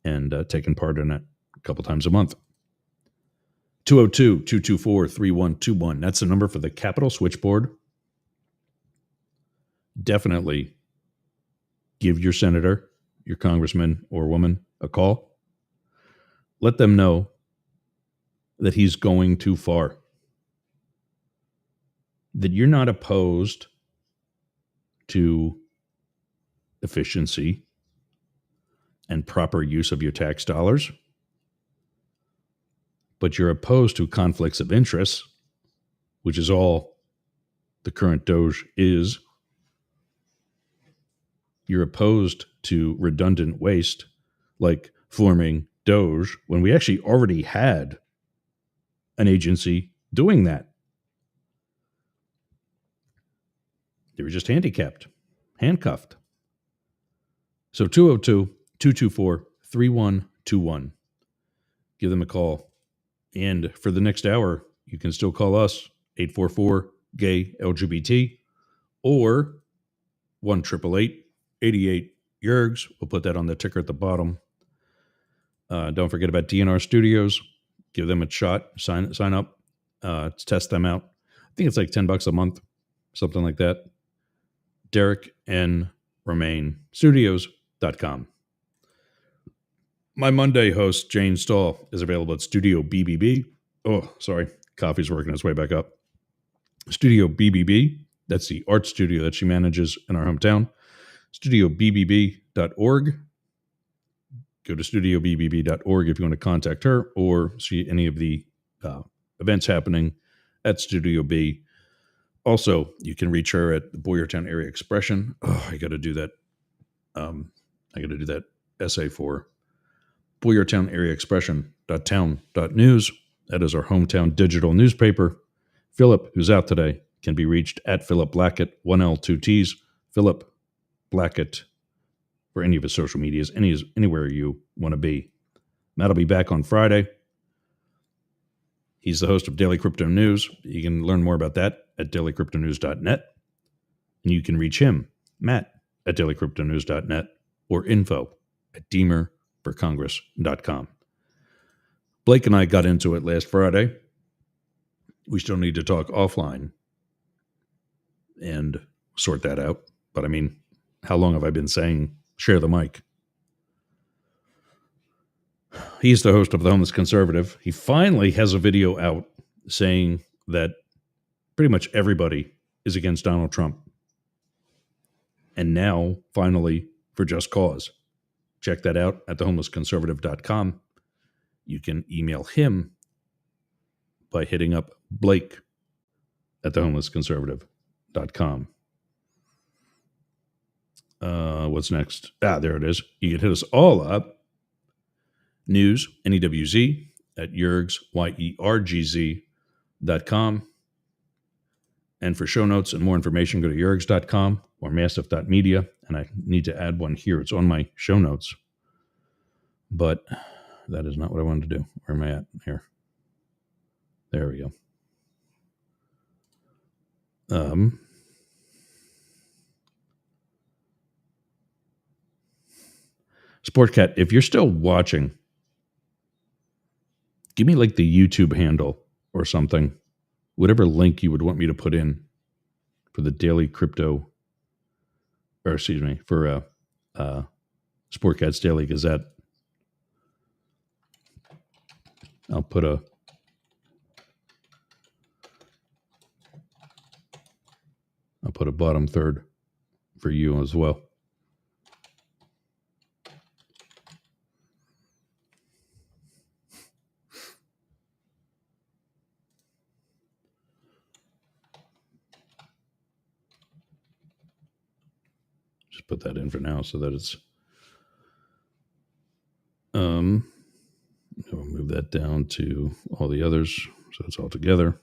and taking part in it a couple times a month. 202-224-3121. That's the number for the Capitol Switchboard. Definitely give your senator, your congressman or woman a call. Let them know that he's going too far. That you're not opposed to efficiency and proper use of your tax dollars, but you're opposed to conflicts of interest, which is all the current Doge is. You're opposed to redundant waste, like forming Doge, when we actually already had an agency doing that. They were just handcuffed. So 202-224-3121. Give them a call. And for the next hour, you can still call us, 844-GAY-LGBT, or 1-888-88 Yergz. We'll put that on the ticker at the bottom. Don't forget about DNR Studios. Give them a shot. Sign up. Test them out. I think it's like $10 a month, something like that. Derek N. Romaine Studios.com. My Monday host, Jane Stahl, is available at Studio BBB. Oh, sorry. Coffee's working its way back up. Studio BBB. That's the art studio that she manages in our hometown. StudioBBB.org. Go to StudioBBB.org if you want to contact her or see any of the events happening at Studio B. Also, you can reach her at the Boyertown Area Expression. Oh, I got to do that. I got to do that essay for Boyertown Area Expression.town.news. That is our hometown digital newspaper. Philip, who's out today, can be reached at Philip Blackett, 1L, 2 T's. Philip Blackett for any of his social medias, anywhere you want to be. Matt will be back on Friday. He's the host of Daily Crypto News. You can learn more about that at dailycryptonews.net. And you can reach him, Matt, at dailycryptonews.net or info@deemerforcongress.com. Blake and I got into it last Friday. We still need to talk offline and sort that out. But I mean, how long have I been saying share the mic? He's the host of The Homeless Conservative. He finally has a video out saying that pretty much everybody is against Donald Trump. And now, finally, for just cause. Check that out at thehomelessconservative.com. You can email him by hitting up Blake at thehomelessconservative.com. What's next? There it is. You can hit us all up. News, NEWZ, at Yergz, YERGZ, And for show notes and more information, go to yergz.com or massive.media. And I need to add one here. It's on my show notes. But that is not what I wanted to do. Where am I at? Here. There we go. Sportcat, if you're still watching, give me like the YouTube handle or something. Whatever link you would want me to put in for the daily crypto, or excuse me, for Sportcat's Daily Gazette. I'll put a bottom third for you as well. Just put that in for now so that it's I'll move that down to all the others so it's all together.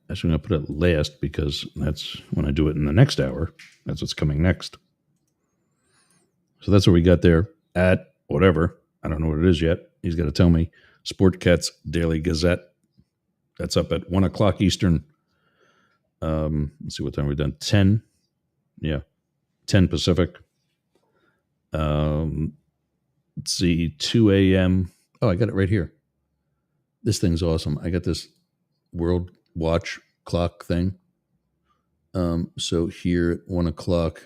Actually, I'm going to put it last because that's when I do it in the next hour. That's what's coming next. So that's what we got there at whatever. I don't know what it is yet. He's got to tell me. Sportcat's Daily Gazette. That's up at 1 o'clock Eastern. Let's see what time we've done. 10. Yeah. 10 Pacific. Let's see. 2 a.m. Oh, I got it right here. This thing's awesome. I got this World Watch clock thing. So here at 1 o'clock,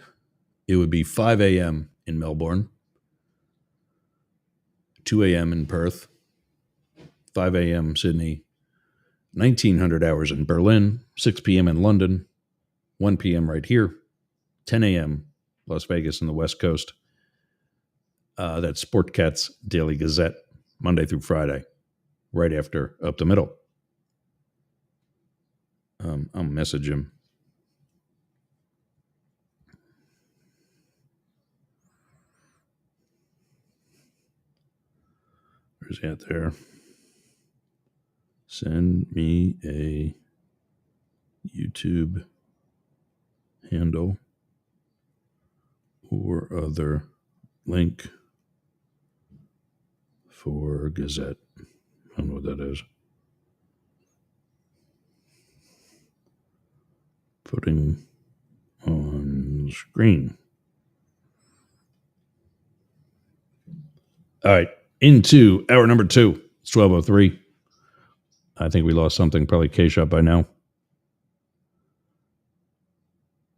it would be 5 a.m. in Melbourne, 2 a.m. in Perth, 5 a.m. Sydney, 1900 hours in Berlin, 6 p.m. in London, 1 p.m. right here, 10 a.m. Las Vegas and the West Coast. That's Sportcat's Daily Gazette, Monday through Friday, right after Up the Middle. I'll message him. Where's he at there? Send me a YouTube handle or other link for Gazette. I don't know what that is. Putting on screen. All right, into hour number 2. It's 12:03. I think we lost something, probably K-Shop by now.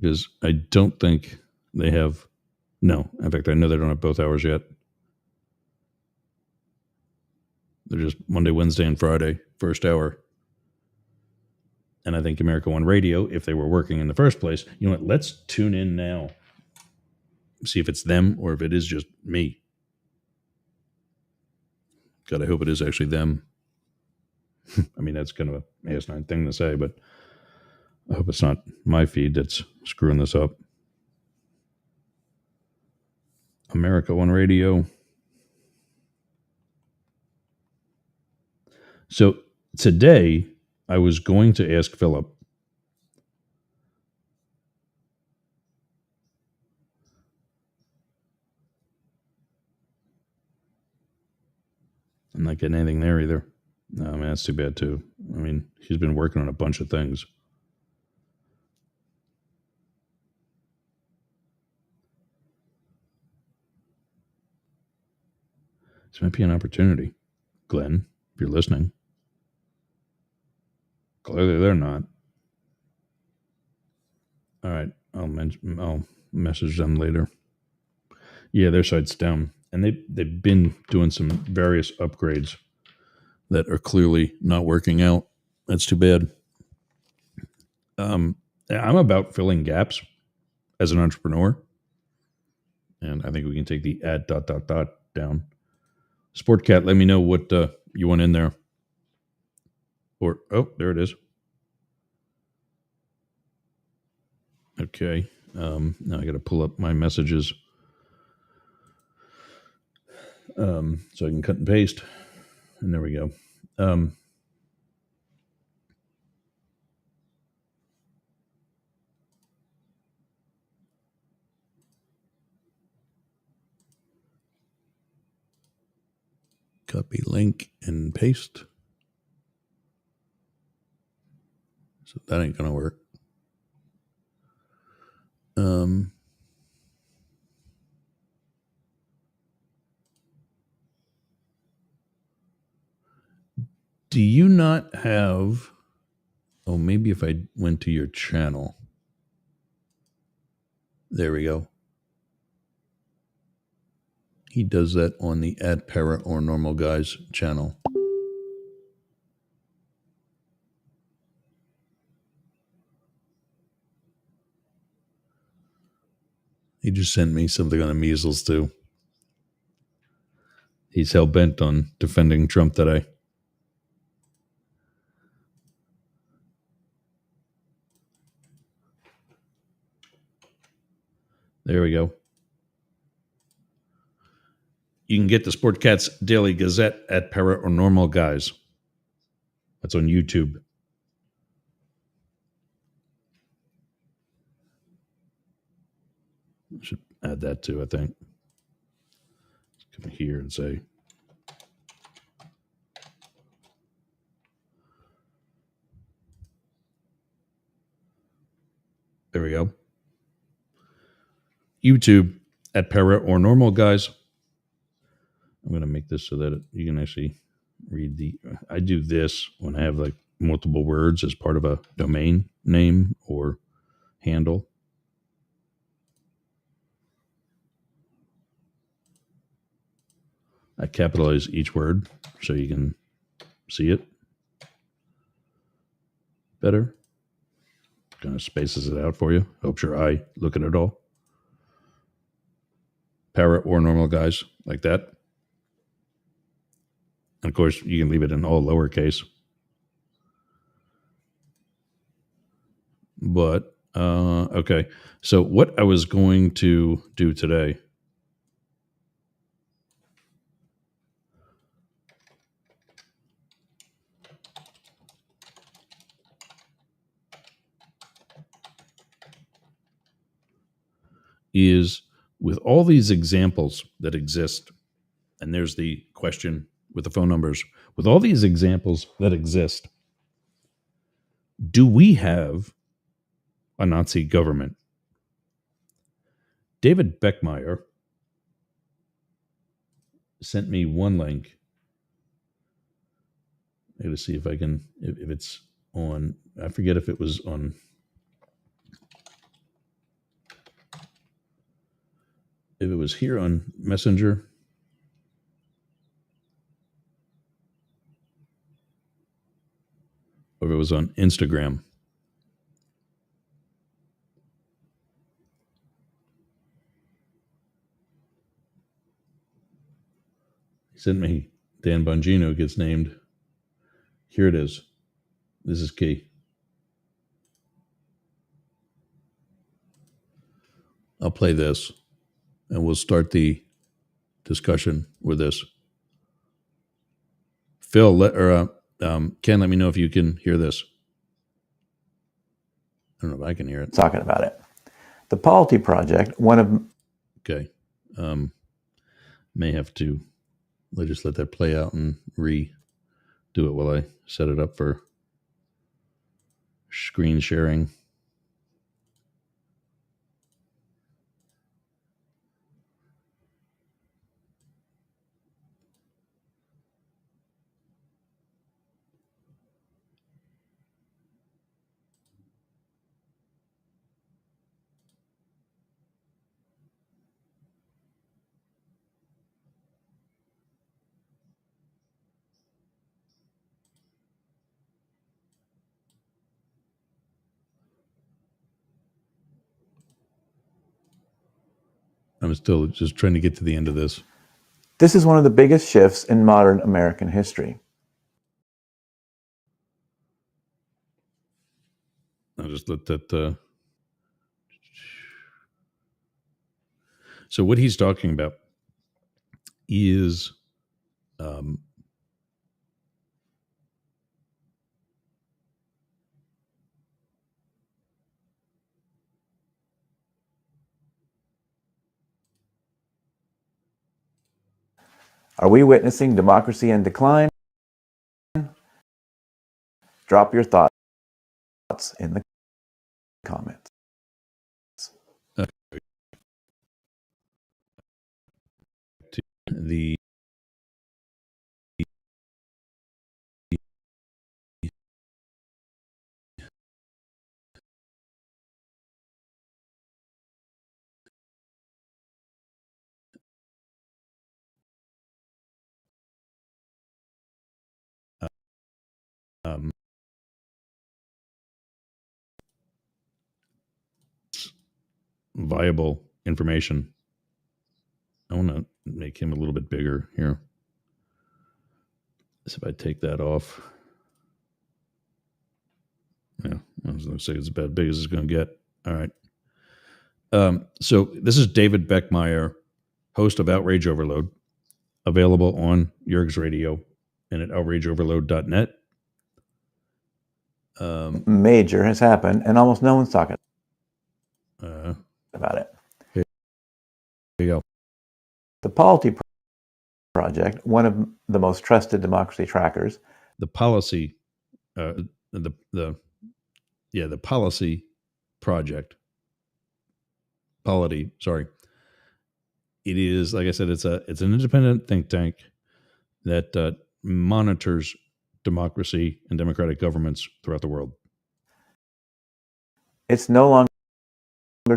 Because I don't think they have... No, in fact, I know they don't have both hours yet. They're just Monday, Wednesday, and Friday, first hour. And I think America One Radio, if they were working in the first place, you know what? Let's tune in now. See if it's them or if it is just me. God, I hope it is actually them. I mean, that's kind of a asinine thing to say, but I hope it's not my feed that's screwing this up. America One Radio. So today, I was going to ask Philip. I'm not getting anything there either. No, man, that's too bad too. I mean, he's been working on a bunch of things. This might be an opportunity. Glenn, if you're listening. Clearly they're not. All right, I'll message them later. Yeah, their site's down. And they've been doing some various upgrades that are clearly not working out. That's too bad. I'm about filling gaps as an entrepreneur. And I think we can take the ad ... down. Sportcat, let me know what you want in there. Or, oh, there it is. Okay. Now I got to pull up my messages so I can cut and paste. And there we go. Copy link and paste. So that ain't going to work. Do you not have... Oh, maybe if I went to your channel. There we go. He does that on the @Para or Normal Guys channel. He just sent me something on the measles too. He's hell bent on defending Trump today. There we go. You can get the Sportcats Daily Gazette at Para or Normal Guys. That's on YouTube. I should add that too, I think. Come here and say. There we go. YouTube at Para or Normal Guys. I'm going to make this so that you can actually read the... I do this when I have like multiple words as part of a domain name or handle. I capitalize each word so you can see it better. Kind of spaces it out for you. Helps your eye look at it all. Para or Normal Guys, like that. And of course, you can leave it in all lowercase. But, okay. So what I was going to do today is, with all these examples that exist, and there's the question with the phone numbers, with all these examples that exist, do we have a Nazi government? David Beckmeyer sent me one link. I got to see if I can, if it's on, I forget if it was on, if it was here on Messenger. Or if it was on Instagram. He sent me Dan Bongino gets named. Here it is. This is key. I'll play this and we'll start the discussion with this. Phil, Ken, let me know if you can hear this. I don't know if I can hear it.
Talking about it. The Polity Project, one of...
Okay. May have to just let that play out and redo it while I set it up for screen sharing. I'm still just trying to get to the end of this.
This is one of the biggest shifts in modern American history.
I'll just let that... So what he's talking about is
Are we witnessing democracy in decline? Drop your thoughts in the comments.
The um, viable information. I want to make him a little bit bigger here. So if I take that off, yeah, I was going to say it's about big as it's going to get. All right. So this is David Beckmeyer, host of Outrage Overload, available on Yergz Radio and at outrageoverload.net.
Major has happened, and almost no one's talking about it.
Here you go.
The Polity Project, one of the most trusted democracy trackers.
The policy, the policy project. Polity, sorry. It is, like I said, it's an independent think tank that monitors democracy and democratic governments throughout the world.
It's no longer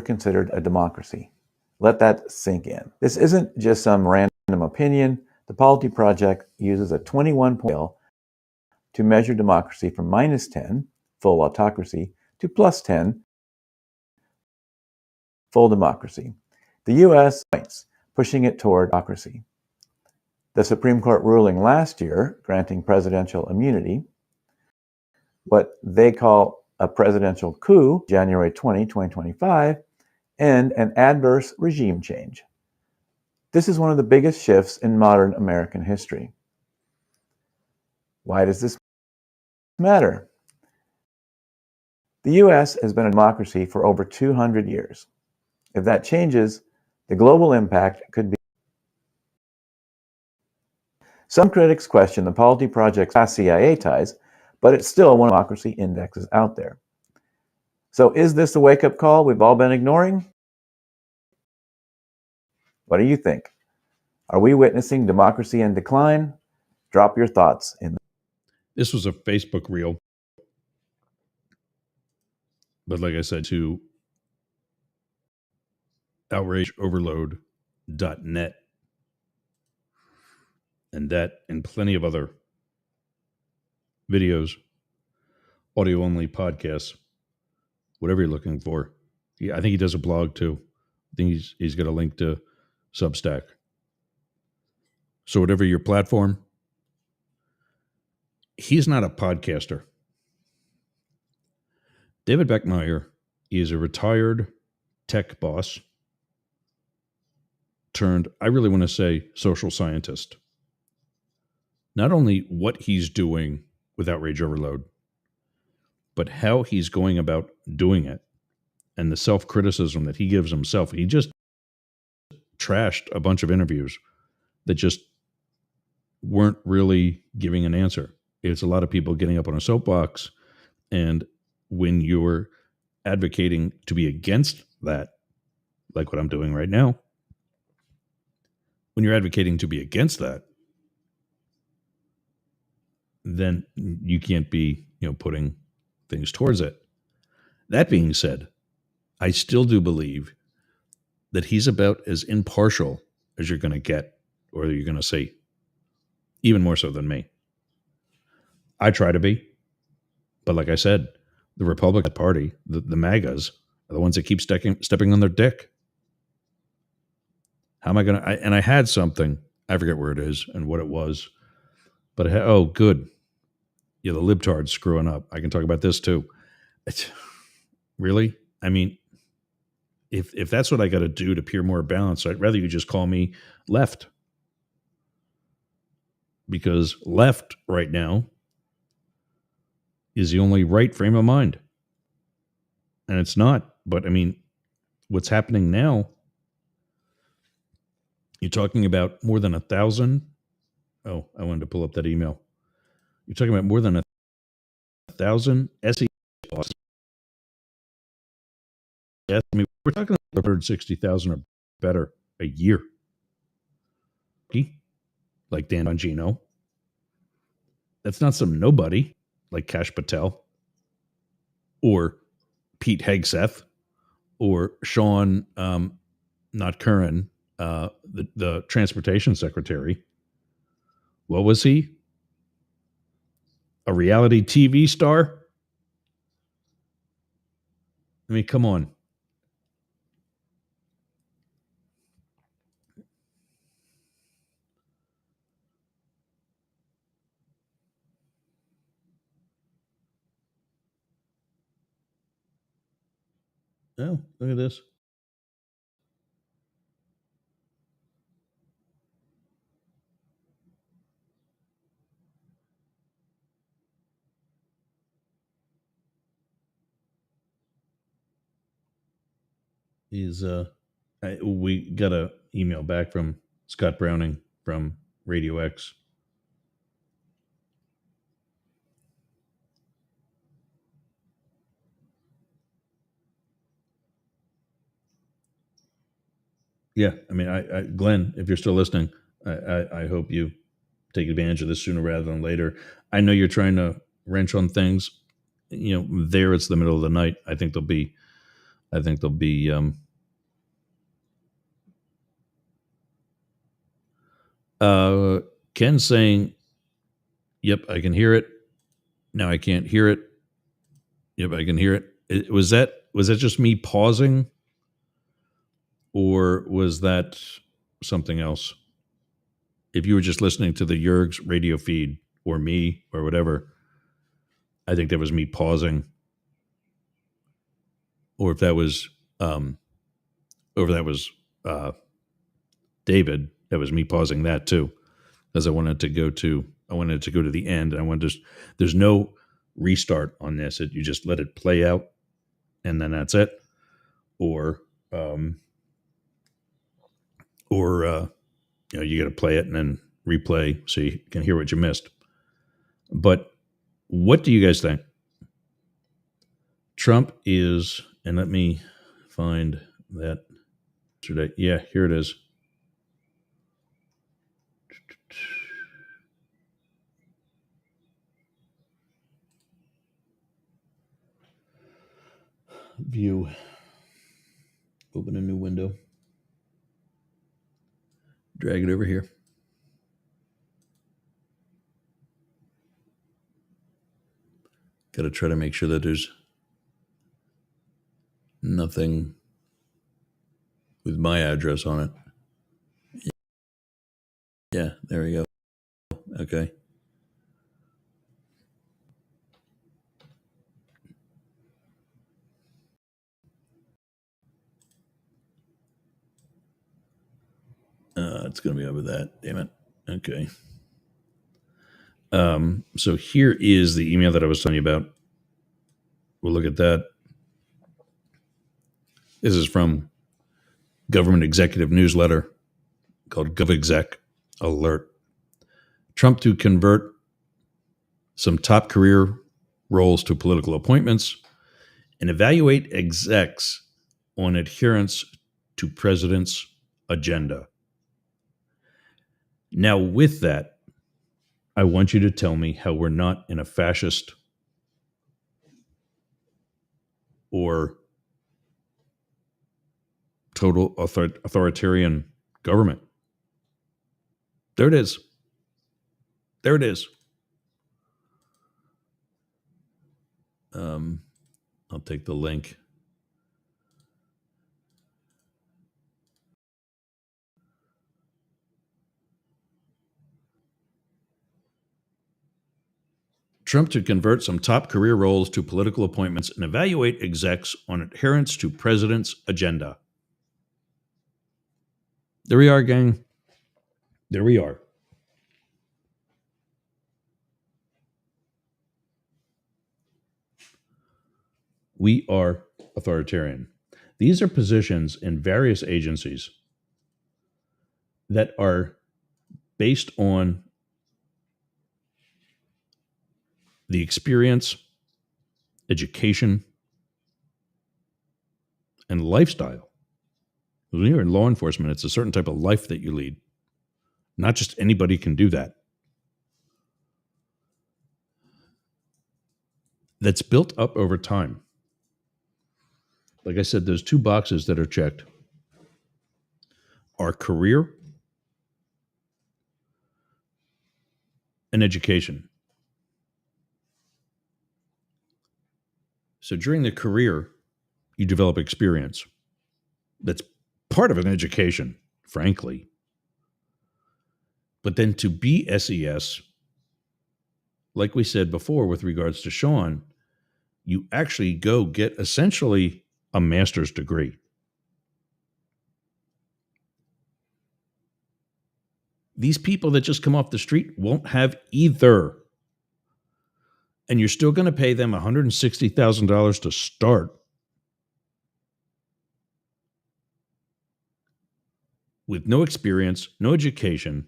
considered a democracy. Let that sink in. This isn't just some random opinion. The Polity Project uses a 21-point scale to measure democracy from -10, full autocracy, to +10, full democracy. The U.S. points, pushing it toward autocracy. The Supreme Court ruling last year, granting presidential immunity, what they call a presidential coup, January 20, 2025, and an adverse regime change. This is one of the biggest shifts in modern American history. Why does this matter? The U.S. has been a democracy for over 200 years. If that changes, the global impact could be. Some critics question the Polity Project's past CIA ties, but it's still one of the democracy indexes out there. So is this a wake-up call we've all been ignoring? What do you think? Are we witnessing democracy in decline? Drop your thoughts in.
This was a Facebook reel. But like I said, to outrageoverload.net. And that and plenty of other videos, audio only podcasts, whatever you're looking for. Yeah, I think he does a blog too. I think he's got a link to Substack. So whatever your platform, he's not a podcaster. David Beckmeyer is a retired tech boss turned, I really want to say, social scientist. Not only what he's doing with Outrage Overload, but how he's going about doing it and the self-criticism that he gives himself. He just trashed a bunch of interviews that just weren't really giving an answer. It's a lot of people getting up on a soapbox, and when you're advocating to be against that, like what I'm doing right now, when you're advocating to be against that, then you can't be, putting things towards it. That being said, I still do believe that he's about as impartial as you're going to get, or you're going to say, even more so than me. I try to be, but like I said, the Republican Party, the MAGAs, are the ones that keep stepping on their dick. How am I going to? And I had something, I forget where it is and what it was, but good. Yeah, the libtards screwing up. I can talk about this too. Really? I mean, if that's what I got to do to appear more balanced, I'd rather you just call me left. Because left right now is the only right frame of mind. And it's not. But I mean, what's happening now, you're talking about more than 1,000 Oh, I wanted to pull up that email. You're talking about more than 1,000 SE. I mean, we're talking about 160,000 or better a year. Like Dan Bongino. That's not some nobody like Kash Patel or Pete Hegseth or Sean, not Curran, the transportation secretary. What was he? A reality TV star? I mean, come on. Oh, look at this. He's we got a email back from Scott Browning from Radio X. Yeah, I mean, I Glenn, if you're still listening, I hope you take advantage of this sooner rather than later. I know you're trying to wrench on things. You know, there it's the middle of the night. I think they'll be. Ken saying, "Yep, I can hear it. Now I can't hear it. Yep, I can hear it. Was that just me pausing, or was that something else? If you were just listening to the Yergz radio feed or me or whatever, I think that was me pausing, or if that was, David, that was me pausing that too, because I wanted to go to the end, and I wanted to. There's no restart on this. You just let it play out, and then that's it. Or you got to play it and then replay so you can hear what you missed. But what do you guys think? Trump is, and let me find that today. Yeah, here it is. View. Open a new window. Drag it over here. Got to try to make sure that there's nothing with my address on it. Yeah, there we go. Okay. It's going to be over that. Damn it. Okay. So here is the email that I was telling you about. We'll look at that. This is from government executive newsletter called GovExec Alert. Trump to convert some top career roles to political appointments and evaluate execs on adherence to president's agenda. Now, with that, I want you to tell me how we're not in a fascist or total authoritarian government. There it is. There it is. I'll take the link. Trump to convert some top career roles to political appointments and evaluate execs on adherence to president's agenda. There we are, gang. There we are. We are authoritarian. These are positions in various agencies that are based on the experience, education, and lifestyle. When you're in law enforcement, it's a certain type of life that you lead. Not just anybody can do that. That's built up over time. Like I said, those two boxes that are checked are career and education. So during the career, you develop experience. That's part of an education, frankly. But then to be SES, like we said before with regards to Sean, you actually go get essentially a master's degree. These people that just come off the street won't have either. And you're still going to pay them $160,000 to start with no experience, no education,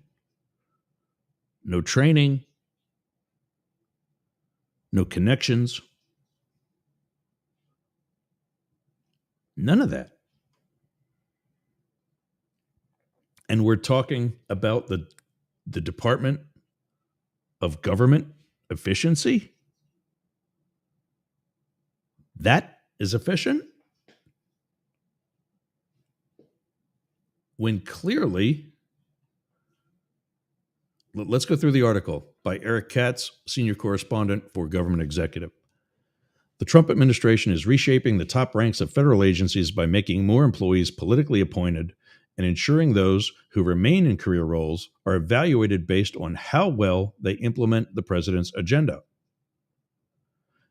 no training, no connections, none of that. And we're talking about the Department of Government Efficiency. That is efficient? When clearly, let's go through the article by Eric Katz, senior correspondent for Government Executive. The Trump administration is reshaping the top ranks of federal agencies by making more employees politically appointed and ensuring those who remain in career roles are evaluated based on how well they implement the president's agenda.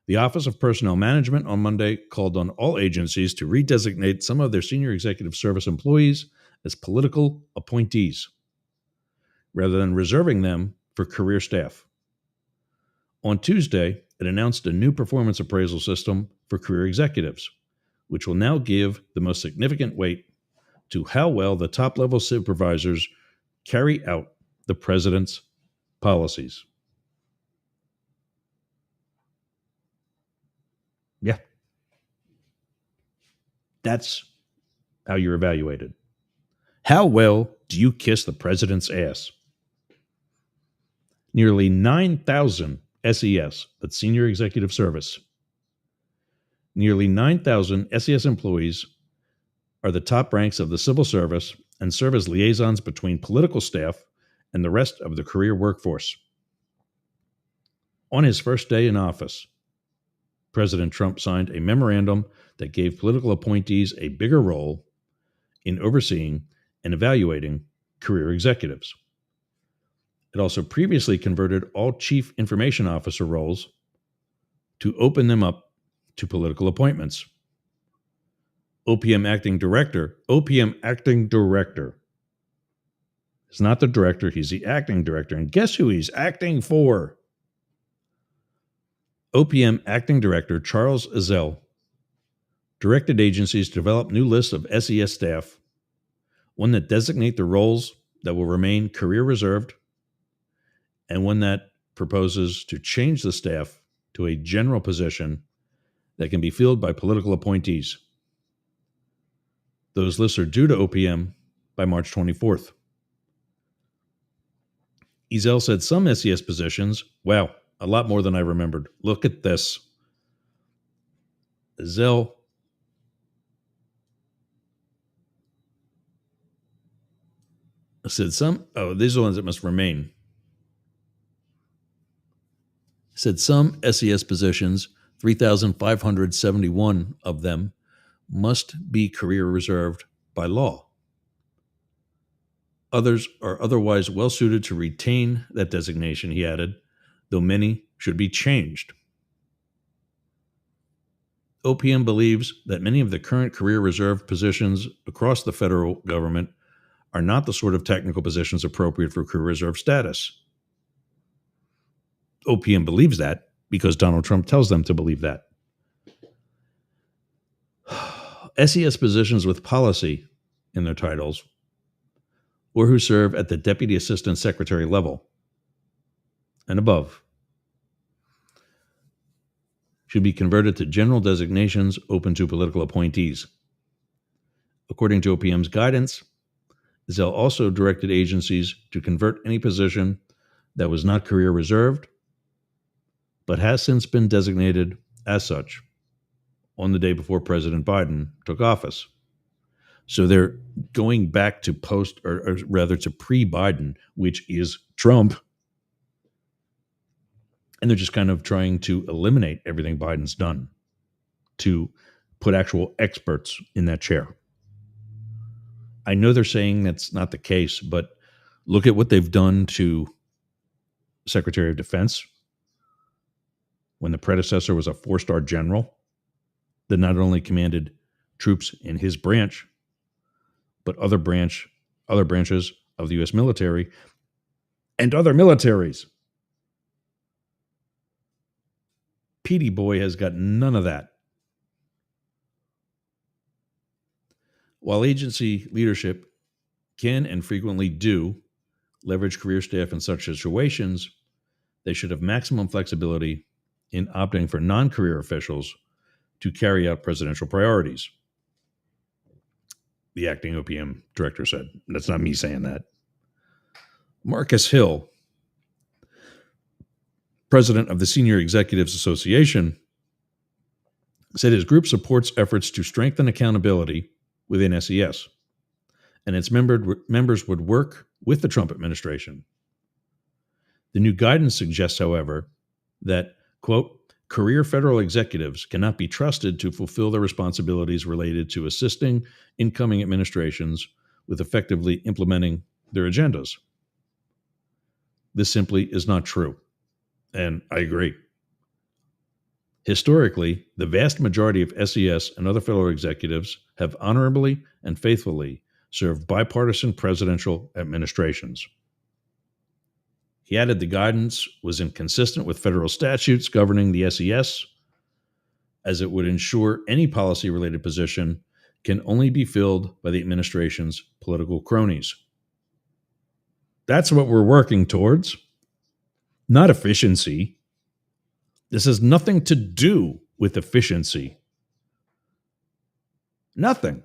The Office of Personnel Management on Monday called on all agencies to redesignate some of their senior executive service employees as political appointees, rather than reserving them for career staff. On Tuesday, it announced a new performance appraisal system for career executives, which will now give the most significant weight to how well the top-level supervisors carry out the president's policies. Yeah. That's how you're evaluated. How well do you kiss the president's ass? Nearly 9,000 SES, that's Senior Executive Service. Nearly 9,000 SES employees are the top ranks of the civil service and serve as liaisons between political staff and the rest of the career workforce. On his first day in office, President Trump signed a memorandum that gave political appointees a bigger role in overseeing and evaluating career executives. It also previously converted all chief information officer roles to open them up to political appointments. OPM acting director is not the director, he's the acting director. And guess who he's acting for? OPM acting director Charles Ezell directed agencies to develop new lists of SES staff, one that designate the roles that will remain career reserved, and one that proposes to change the staff to a general position that can be filled by political appointees. Those lists are due to OPM by March 24th. Ezell said some SES positions, wow, a lot more than I remembered. Look at this. Ezell said these are the ones that must remain. Said some SES positions, 3,571 of them, must be career reserved by law. Others are otherwise well suited to retain that designation, he added, though many should be changed. OPM believes that many of the current career reserved positions across the federal government are not the sort of technical positions appropriate for career reserve status. OPM believes that because Donald Trump tells them to believe that. SES positions with policy in their titles, or who serve at the Deputy Assistant Secretary level and above, should be converted to general designations open to political appointees. According to OPM's guidance, Zell also directed agencies to convert any position that was not career reserved, but has since been designated as such on the day before President Biden took office. So they're going back to or rather to pre-Biden, which is Trump. And they're just kind of trying to eliminate everything Biden's done to put actual experts in that chair. I know they're saying that's not the case, but look at what they've done to Secretary of Defense when the predecessor was a 4-star general that not only commanded troops in his branch, but other branches of the U.S. military and other militaries. Petey Boy has got none of that. While agency leadership can and frequently do leverage career staff in such situations, they should have maximum flexibility in opting for non-career officials to carry out presidential priorities. The acting OPM director said. That's not me saying that. Marcus Hill, president of the Senior Executives Association, said his group supports efforts to strengthen accountability within SES, and its members would work with the Trump administration. The new guidance suggests, however, that, quote, career federal executives cannot be trusted to fulfill their responsibilities related to assisting incoming administrations with effectively implementing their agendas. This simply is not true, and I agree. Historically, the vast majority of SES and other federal executives have honorably and faithfully served bipartisan presidential administrations. He added the guidance was inconsistent with federal statutes governing the SES, as it would ensure any policy-related position can only be filled by the administration's political cronies. That's what we're working towards, not efficiency. This has nothing to do with efficiency. Nothing.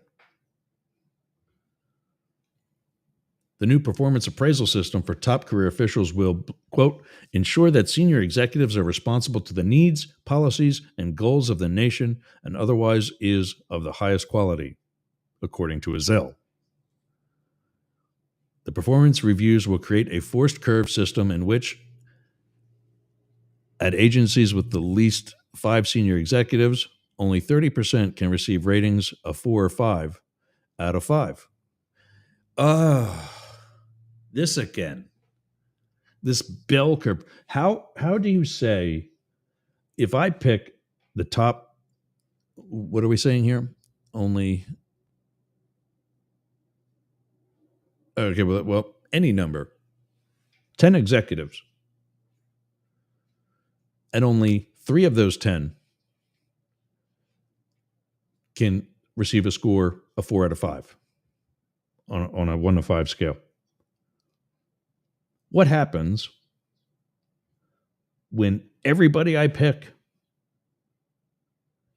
The new performance appraisal system for top career officials will, quote, ensure that senior executives are responsible to the needs, policies, and goals of the nation and otherwise is of the highest quality, according to Zell. The performance reviews will create a forced curve system in which, at agencies with the least 5 senior executives, only 30% can receive ratings of 4 or 5 out of 5. This again. This bell curve. How do you say, if I pick the top, what are we saying here? Well, any number, 10 executives, and only 3 of those 10 can receive a score of 4 out of 5 on a 1 to 5 scale. What happens when everybody I pick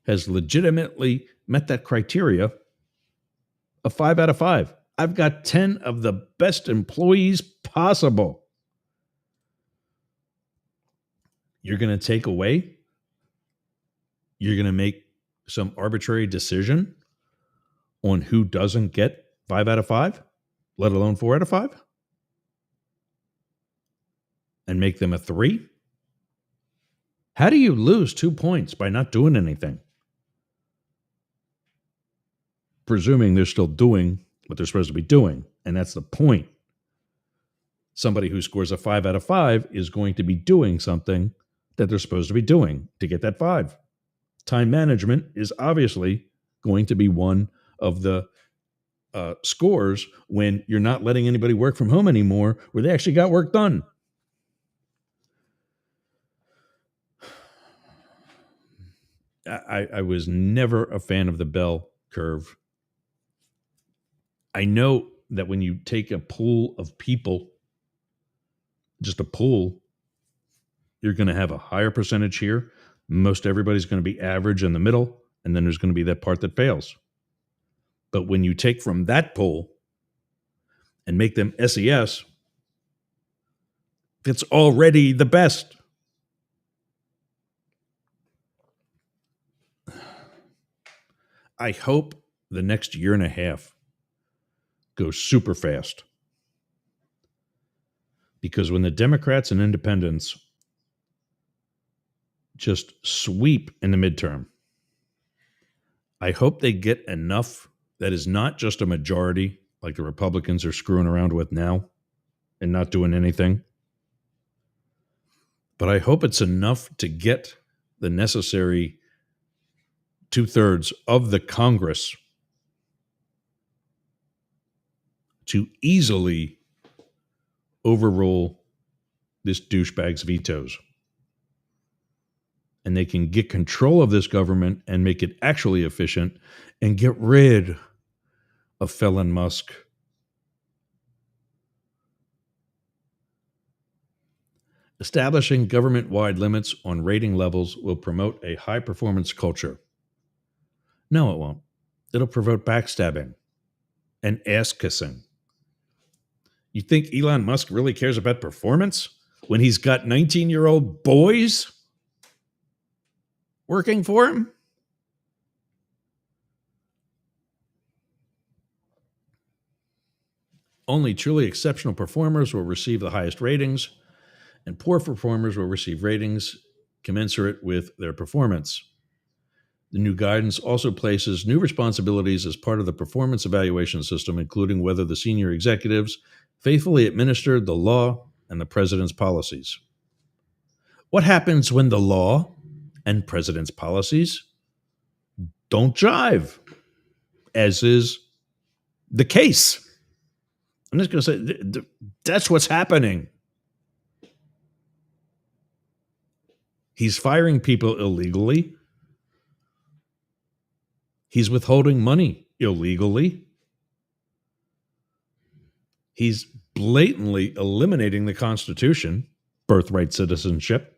has legitimately met that criteria of 5 out of 5? I've got 10 of the best employees possible. You're going to take away? You're going to make some arbitrary decision on who doesn't get 5 out of 5, let alone 4 out of 5? And make them a 3? How do you lose 2 points by not doing anything? Presuming they're still doing what they're supposed to be doing. And that's the point. Somebody who scores a 5 out of 5 is going to be doing something that they're supposed to be doing to get that 5. Time management is obviously going to be one of the scores when you're not letting anybody work from home anymore, where they actually got work done. I was never a fan of the bell curve. I know that when you take a pool of people, just a pool, you're going to have a higher percentage here. Most everybody's going to be average in the middle, and then there's going to be that part that fails. But when you take from that pool and make them SES, it's already the best. I hope the next year and a half goes super fast. Because when the Democrats and independents just sweep in the midterm, I hope they get enough that is not just a majority like the Republicans are screwing around with now and not doing anything. But I hope it's enough to get the necessary 2/3 of the Congress to easily overrule this douchebag's vetoes. And they can get control of this government and make it actually efficient and get rid of felon Musk. Establishing government-wide limits on rating levels will promote a high-performance culture. No, it won't. It'll promote backstabbing and ass-kissing. You think Elon Musk really cares about performance when he's got 19-year-old boys working for him? Only truly exceptional performers will receive the highest ratings, and poor performers will receive ratings commensurate with their performance. The new guidance also places new responsibilities as part of the performance evaluation system, including whether the senior executives faithfully administered the law and the president's policies. What happens when the law and president's policies don't jive, as is the case? I'm just going to say that's what's happening. He's firing people illegally. He's withholding money illegally. He's blatantly eliminating the Constitution, birthright citizenship.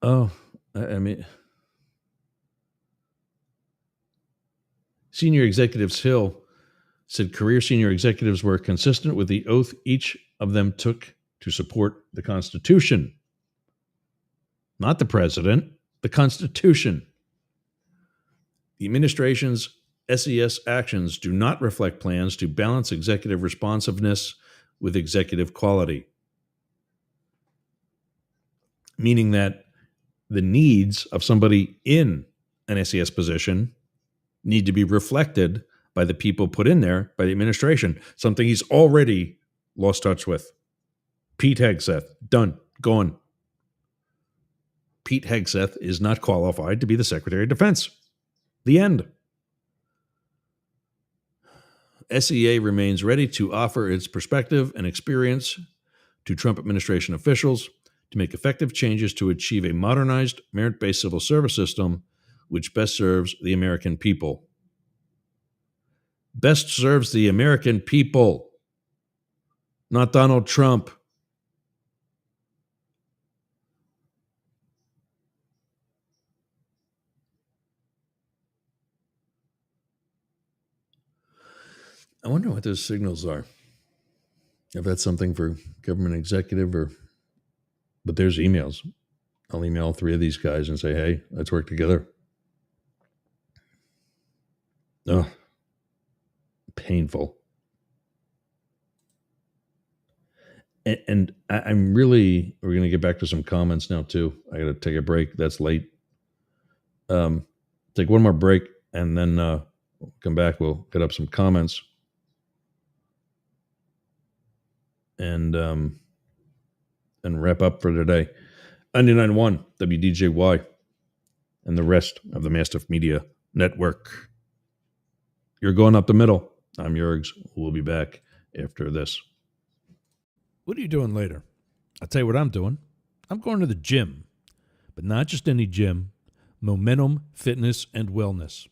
Oh, I mean, Senior Executives Hill said career senior executives were consistent with the oath each of them took to support the Constitution. Not the president, the Constitution. The administration's SES actions do not reflect plans to balance executive responsiveness with executive quality. Meaning that the needs of somebody in an SES position need to be reflected by the people put in there by the administration, something he's already lost touch with. Pete Hegseth, done, gone. Pete Hegseth is not qualified to be the Secretary of Defense. The end. SEA remains ready to offer its perspective and experience to Trump administration officials to make effective changes to achieve a modernized, merit-based civil service system which best serves the American people. Best serves the American people, not Donald Trump. I wonder what those signals are. If that's something for government executive but there's emails. I'll email all three of these guys and say, hey, let's work together. Oh, painful. And I'm really, we're going to get back to some comments now too. I got to take a break. That's late. Take one more break and then we'll come back. We'll get up some comments. And wrap up for today. 99.1 WDJY and the rest of the Mastiff Media Network. You're going up the middle. I'm Yergz. We'll be back after this.
What are you doing later? I'll tell you what I'm doing. I'm going to the gym, but not just any gym. Momentum Fitness and Wellness.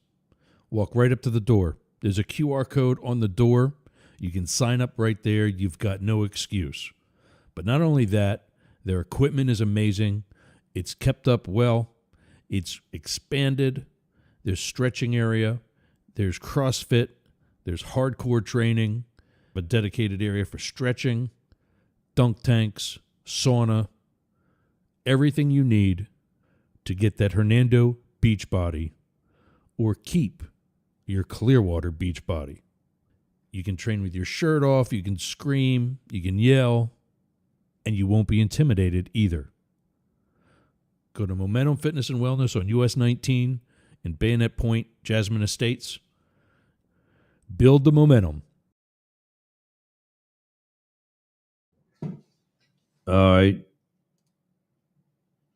Walk right up to the door. There's a QR code on the door. You can sign up right there. You've got no excuse. But not only that, their equipment is amazing. It's kept up well. It's expanded. There's stretching area. There's CrossFit. There's hardcore training, a dedicated area for stretching, dunk tanks, sauna, everything you need to get that Hernando beach body or keep your Clearwater beach body. You can train with your shirt off, you can scream, you can yell, and you won't be intimidated either. Go to Momentum Fitness and Wellness on US 19 in Bayonet Point, Jasmine Estates. Build the momentum.
I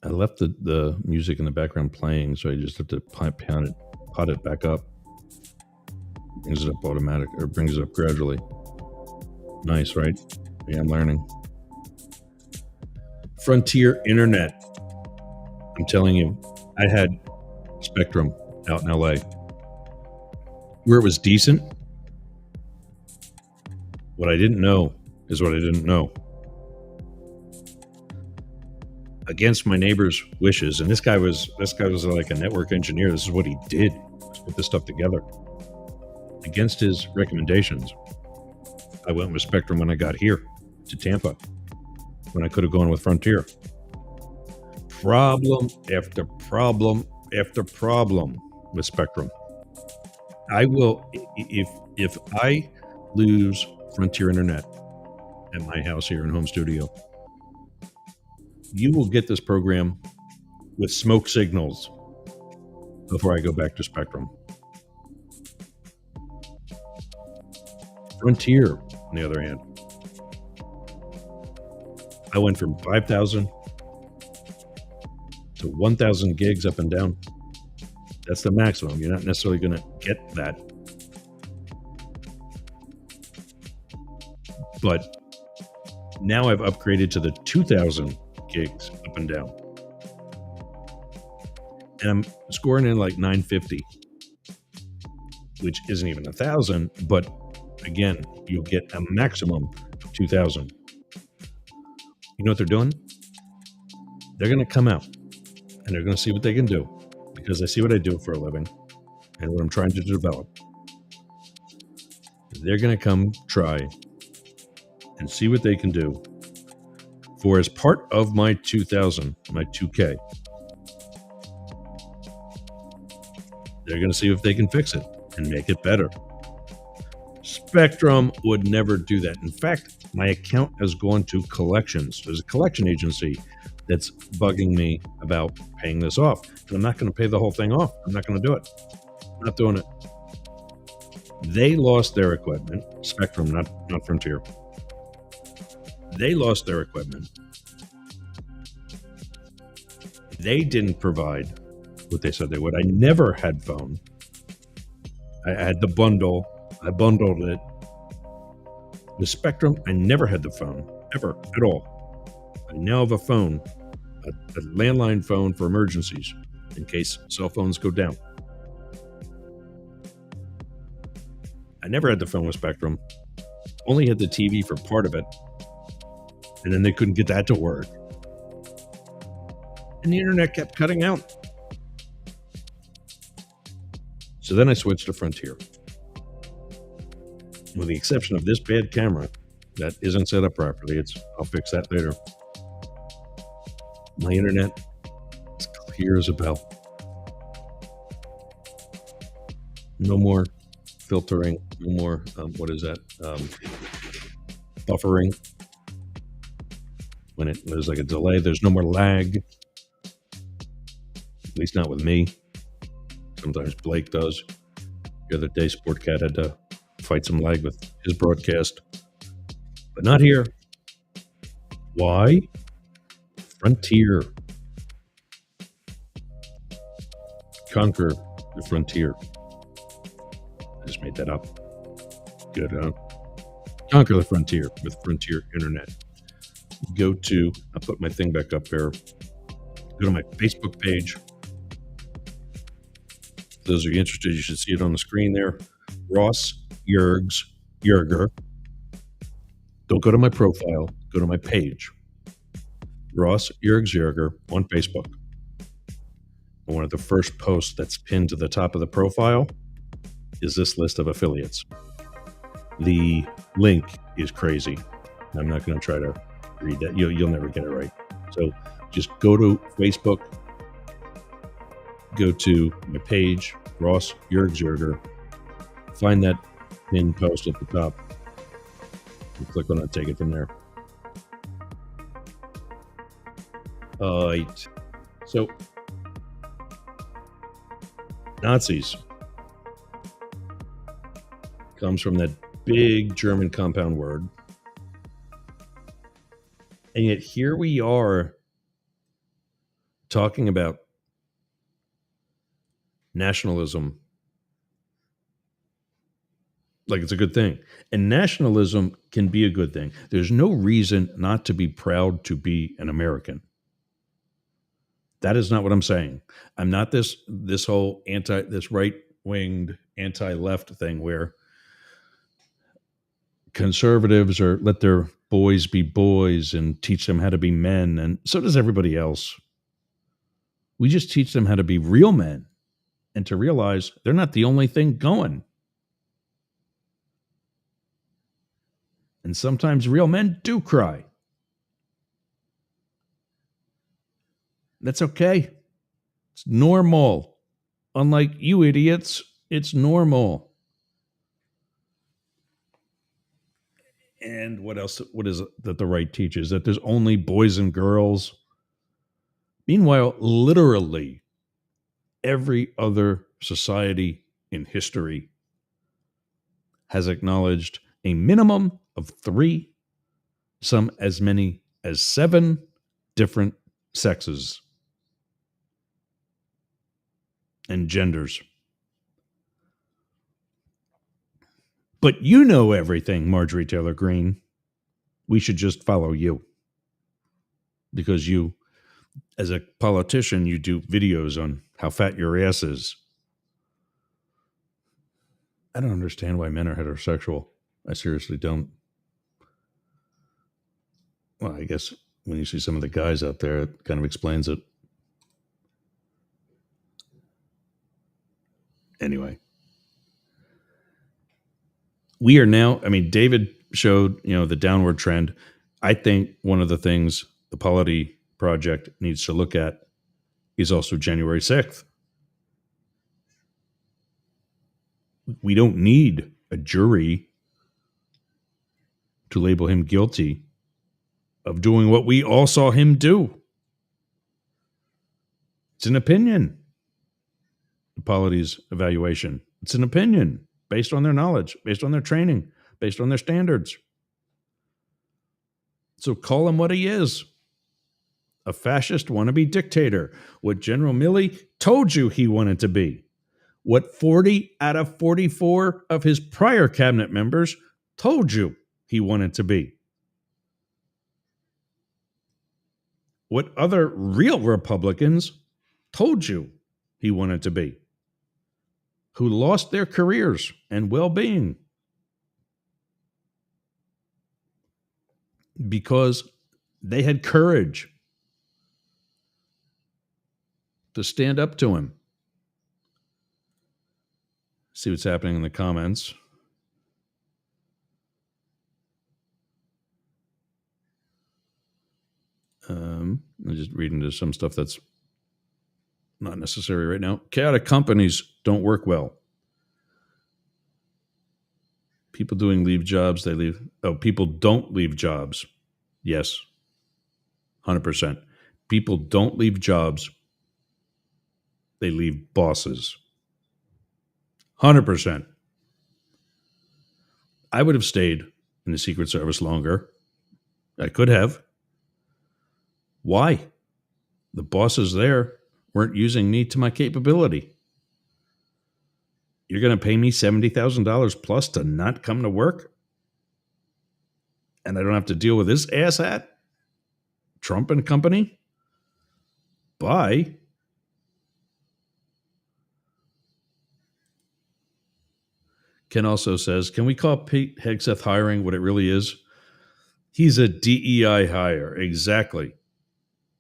left the music in the background playing, so I just have to pot it back up. Brings it up automatic, or brings it up gradually. Nice, right? Yeah, I'm learning. Frontier Internet. I'm telling you, I had Spectrum out in LA where it was decent. What I didn't know is what I didn't know. Against my neighbor's wishes, and this guy was like a network engineer. This is what he did, put this stuff together. Against his recommendations, I went with Spectrum when I got here to Tampa, when I could have gone with Frontier. Problem after problem after problem with Spectrum. I will, if I lose Frontier Internet at my house here in home studio, you will get this program with smoke signals before I go back to Spectrum. Frontier, on the other hand, I went from 5,000 to 1,000 gigs up and down. That's the maximum. You're not necessarily going to get that. But now I've upgraded to the 2,000 gigs up and down. And I'm scoring in like 950, which isn't even 1,000, but again, you'll get a maximum of 2,000. You know what they're doing? They're going to come out and they're going to see what they can do, because they see what I do for a living and what I'm trying to develop. They're going to come try and see what they can do for, as part of my 2,000, my 2K. They're going to see if they can fix it and make it better. Spectrum would never do that. In fact, my account has gone to collections. There's a collection agency that's bugging me about paying this off. And I'm not going to pay the whole thing off. I'm not going to do it. I'm not doing it. They lost their equipment. Spectrum, not Frontier. They lost their equipment. They didn't provide what they said they would. I never had phone. I had the bundle. I bundled it. With Spectrum, I never had the phone, ever, at all. I now have a phone, a landline phone for emergencies, in case cell phones go down. I never had the phone with Spectrum. Only had the TV for part of it. And then they couldn't get that to work. And the internet kept cutting out. So then I switched to Frontier. With the exception of this bad camera that isn't set up properly, I'll fix that later. My internet is clear as a bell. No more filtering, no more, buffering. When there's like a delay, there's no more lag. At least not with me. Sometimes Blake does. The other day, Sportcat had to fight some lag with his broadcast. But not here. Why? Frontier. Conquer the frontier. I just made that up. Good, huh? Conquer the frontier with Frontier Internet. I'll put my thing back up there. Go to my Facebook page. For those of you interested, you should see it on the screen there. Ross Yergz, Yerger, Don't go to my profile, go to my page, Ross Yergz on Facebook. One of the first posts that's pinned to the top of the profile is this list of affiliates. The link is crazy. I'm not going to try to read that. You'll never get it right. So just go to Facebook, go to my page, Ross Yergz, find that pinned post at the top. You click on it, take it from there. All right. So, Nazis comes from that big German compound word. And yet here we are talking about nationalism like it's a good thing. And nationalism can be a good thing. There's no reason not to be proud to be an American. That is not what I'm saying. I'm not this whole this right-winged anti-left thing where conservatives are let their boys be boys and teach them how to be men, and so does everybody else. We just teach them how to be real men and to realize they're not the only thing going. And sometimes real men do cry. That's okay. It's normal. Unlike you idiots, it's normal. And what else? What is it that the right teaches? That there's only boys and girls. Meanwhile, literally every other society in history has acknowledged a minimum of 3, some as many as 7 different sexes and genders. But you know everything, Marjorie Taylor Greene. We should just follow you. Because you, as a politician, you do videos on how fat your ass is. I don't understand why men are heterosexual. I seriously don't. Well, I guess when you see some of the guys out there, it kind of explains it. Anyway. We are now, David showed, the downward trend. I think one of the things the Polity Project needs to look at is also January 6th. We don't need a jury to label him guilty of doing what we all saw him do. It's an opinion. The Polity's evaluation. It's an opinion based on their knowledge, based on their training, based on their standards. So call him what he is. A fascist wannabe dictator. What General Milley told you he wanted to be. What 40 out of 44 of his prior cabinet members told you he wanted to be. What other real Republicans told you he wanted to be. Who lost their careers and well-being because they had courage to stand up to him. See what's happening in the comments. I'm just reading into some stuff that's not necessary right now. Chaotic companies don't work well. People doing leave jobs, they leave. Oh, people don't leave jobs. Yes, 100%. People don't leave jobs. They leave bosses. 100%. I would have stayed in the Secret Service longer. I could have. Why? The bosses there weren't using me to my capability. You're going to pay me $70,000 plus to not come to work? And I don't have to deal with this asshat? Trump and company? Bye. Ken also says, can we call Pete Hegseth hiring what it really is? He's a DEI hire. Exactly.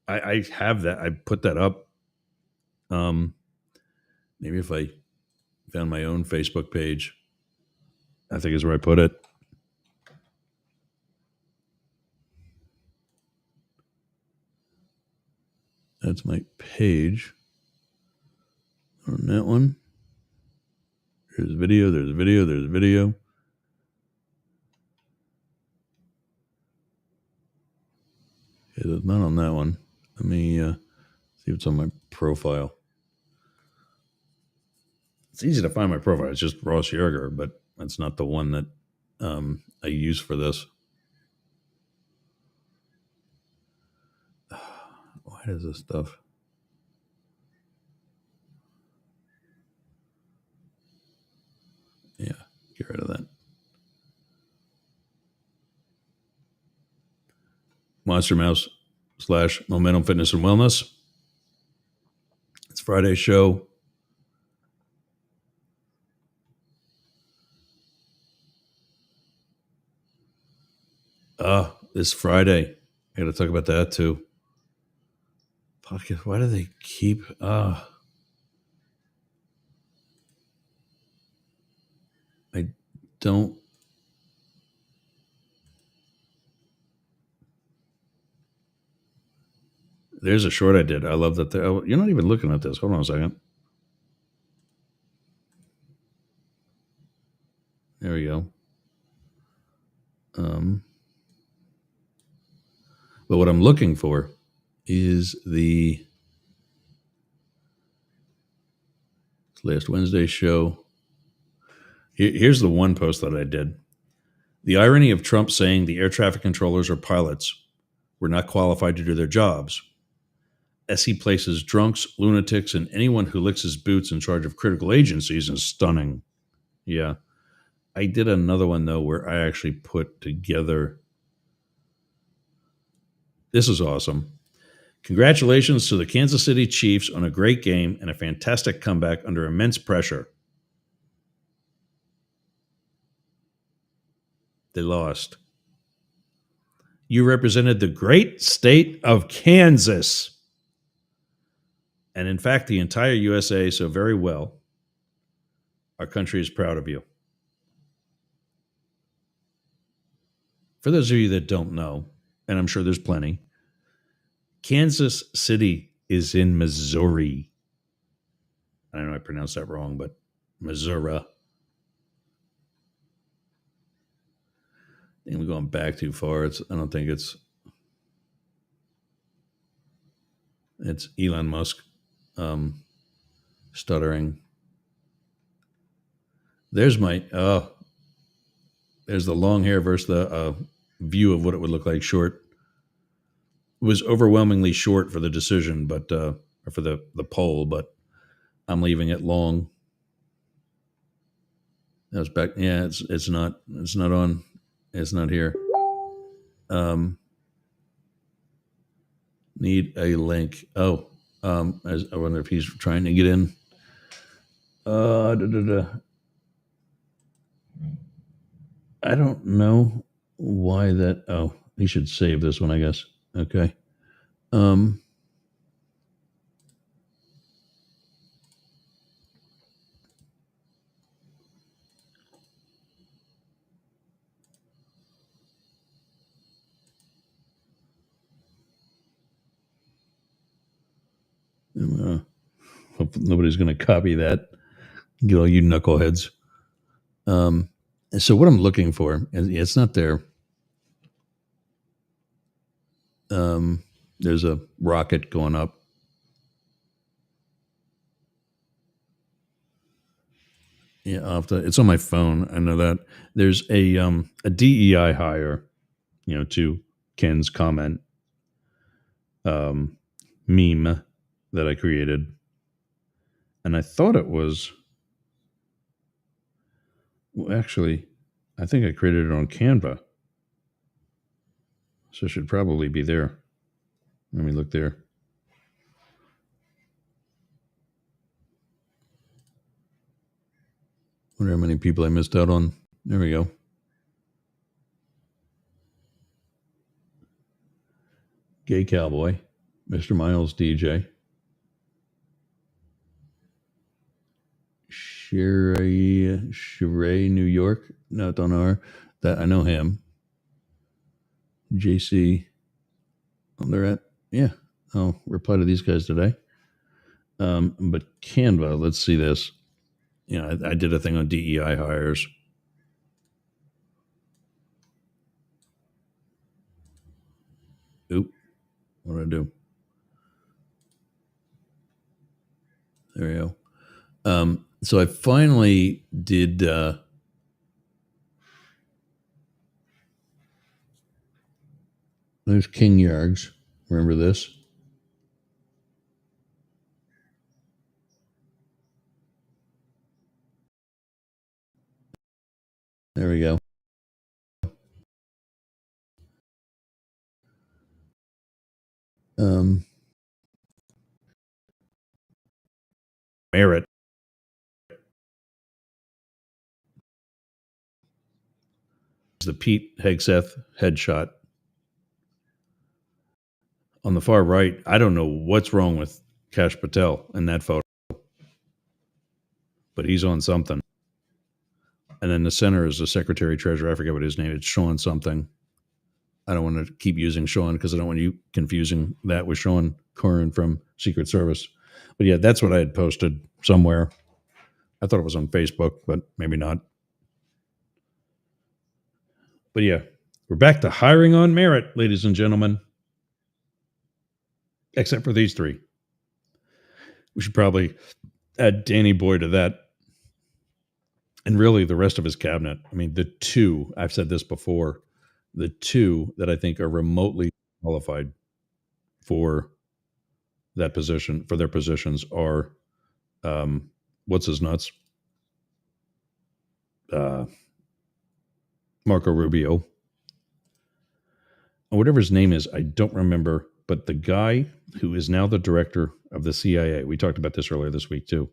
I have that. I put that up. Maybe if I found my own Facebook page, I think is where I put it. That's my page on that one. There's a video, there's a video, there's a video. Okay, there's not on that one. Let me see if it's on my profile. It's easy to find my profile. It's just Ross Yergz, but that's not the one that I use for this. Why does this stuff? Yeah, get rid of that. Monster Mouse / Momentum Fitness and Wellness. It's Friday's show. This Friday. I got to talk about that too. Podcast. Why do they keep? I don't. There's a short I did. I love that. You're not even looking at this. Hold on a second. There we go. But what I'm looking for is the last Wednesday show. Here's the one post that I did. The irony of Trump saying the air traffic controllers or pilots were not qualified to do their jobs, as he places drunks, lunatics, and anyone who licks his boots in charge of critical agencies is stunning. Yeah. I did another one, though, where I actually put together. This is awesome. Congratulations to the Kansas City Chiefs on a great game and a fantastic comeback under immense pressure. They lost. You represented the great state of Kansas. And in fact, the entire USA so very well. Our country is proud of you. For those of you that don't know, and I'm sure there's plenty, Kansas City is in Missouri. I know I pronounced that wrong, but Missouri. I think we're going back too far. I don't think it's Elon Musk stuttering. There's there's the long hair versus the view of what it would look like short. It was overwhelmingly short for the decision, but or for the poll, but I'm leaving it long. That was back. Yeah, it's not on. It's not here. Need a link. I wonder if he's trying to get in. I don't know why that. Oh, he should save this one, I guess. Okay. Hope nobody's going to copy that. Get all you knuckleheads. So what I'm looking for, it's not there. There's a rocket going up. Yeah, it's on my phone. I know that. There's a DEI hire, to Ken's comment meme that I created. And I thought it was, well, actually, I think I created it on Canva. So it should probably be there. Let me look there. Wonder how many people I missed out on. There we go. Gay Cowboy, Mr. Miles DJ, Sheree, New York. No, don't know her. That I know him. JC. Oh, they're at yeah. I'll reply to these guys today. But Canva, let's see this. You know, I did a thing on DEI hires. Oop, what did I do? There we go. So I finally did. There's King Yergz. Remember this? There we go. Merit. The Pete Hegseth headshot. On the far right, I don't know what's wrong with Kash Patel in that photo, but he's on something. And then the center is the secretary treasurer. I forget what his name is. It's Sean something. I don't want to keep using Sean because I don't want you confusing that with Sean Curran from Secret Service. But yeah, that's what I had posted somewhere. I thought it was on Facebook, but maybe not. But yeah, we're back to hiring on merit, ladies and gentlemen. Except for these three. We should probably add Danny Boy to that. And really the rest of his cabinet. I mean, the two, I've said this before, the two that I think are remotely qualified for that position, for their positions are, what's his nuts? Marco Rubio. And whatever his name is, I don't remember, but the guy who is now the director of the CIA, we talked about this earlier this week too,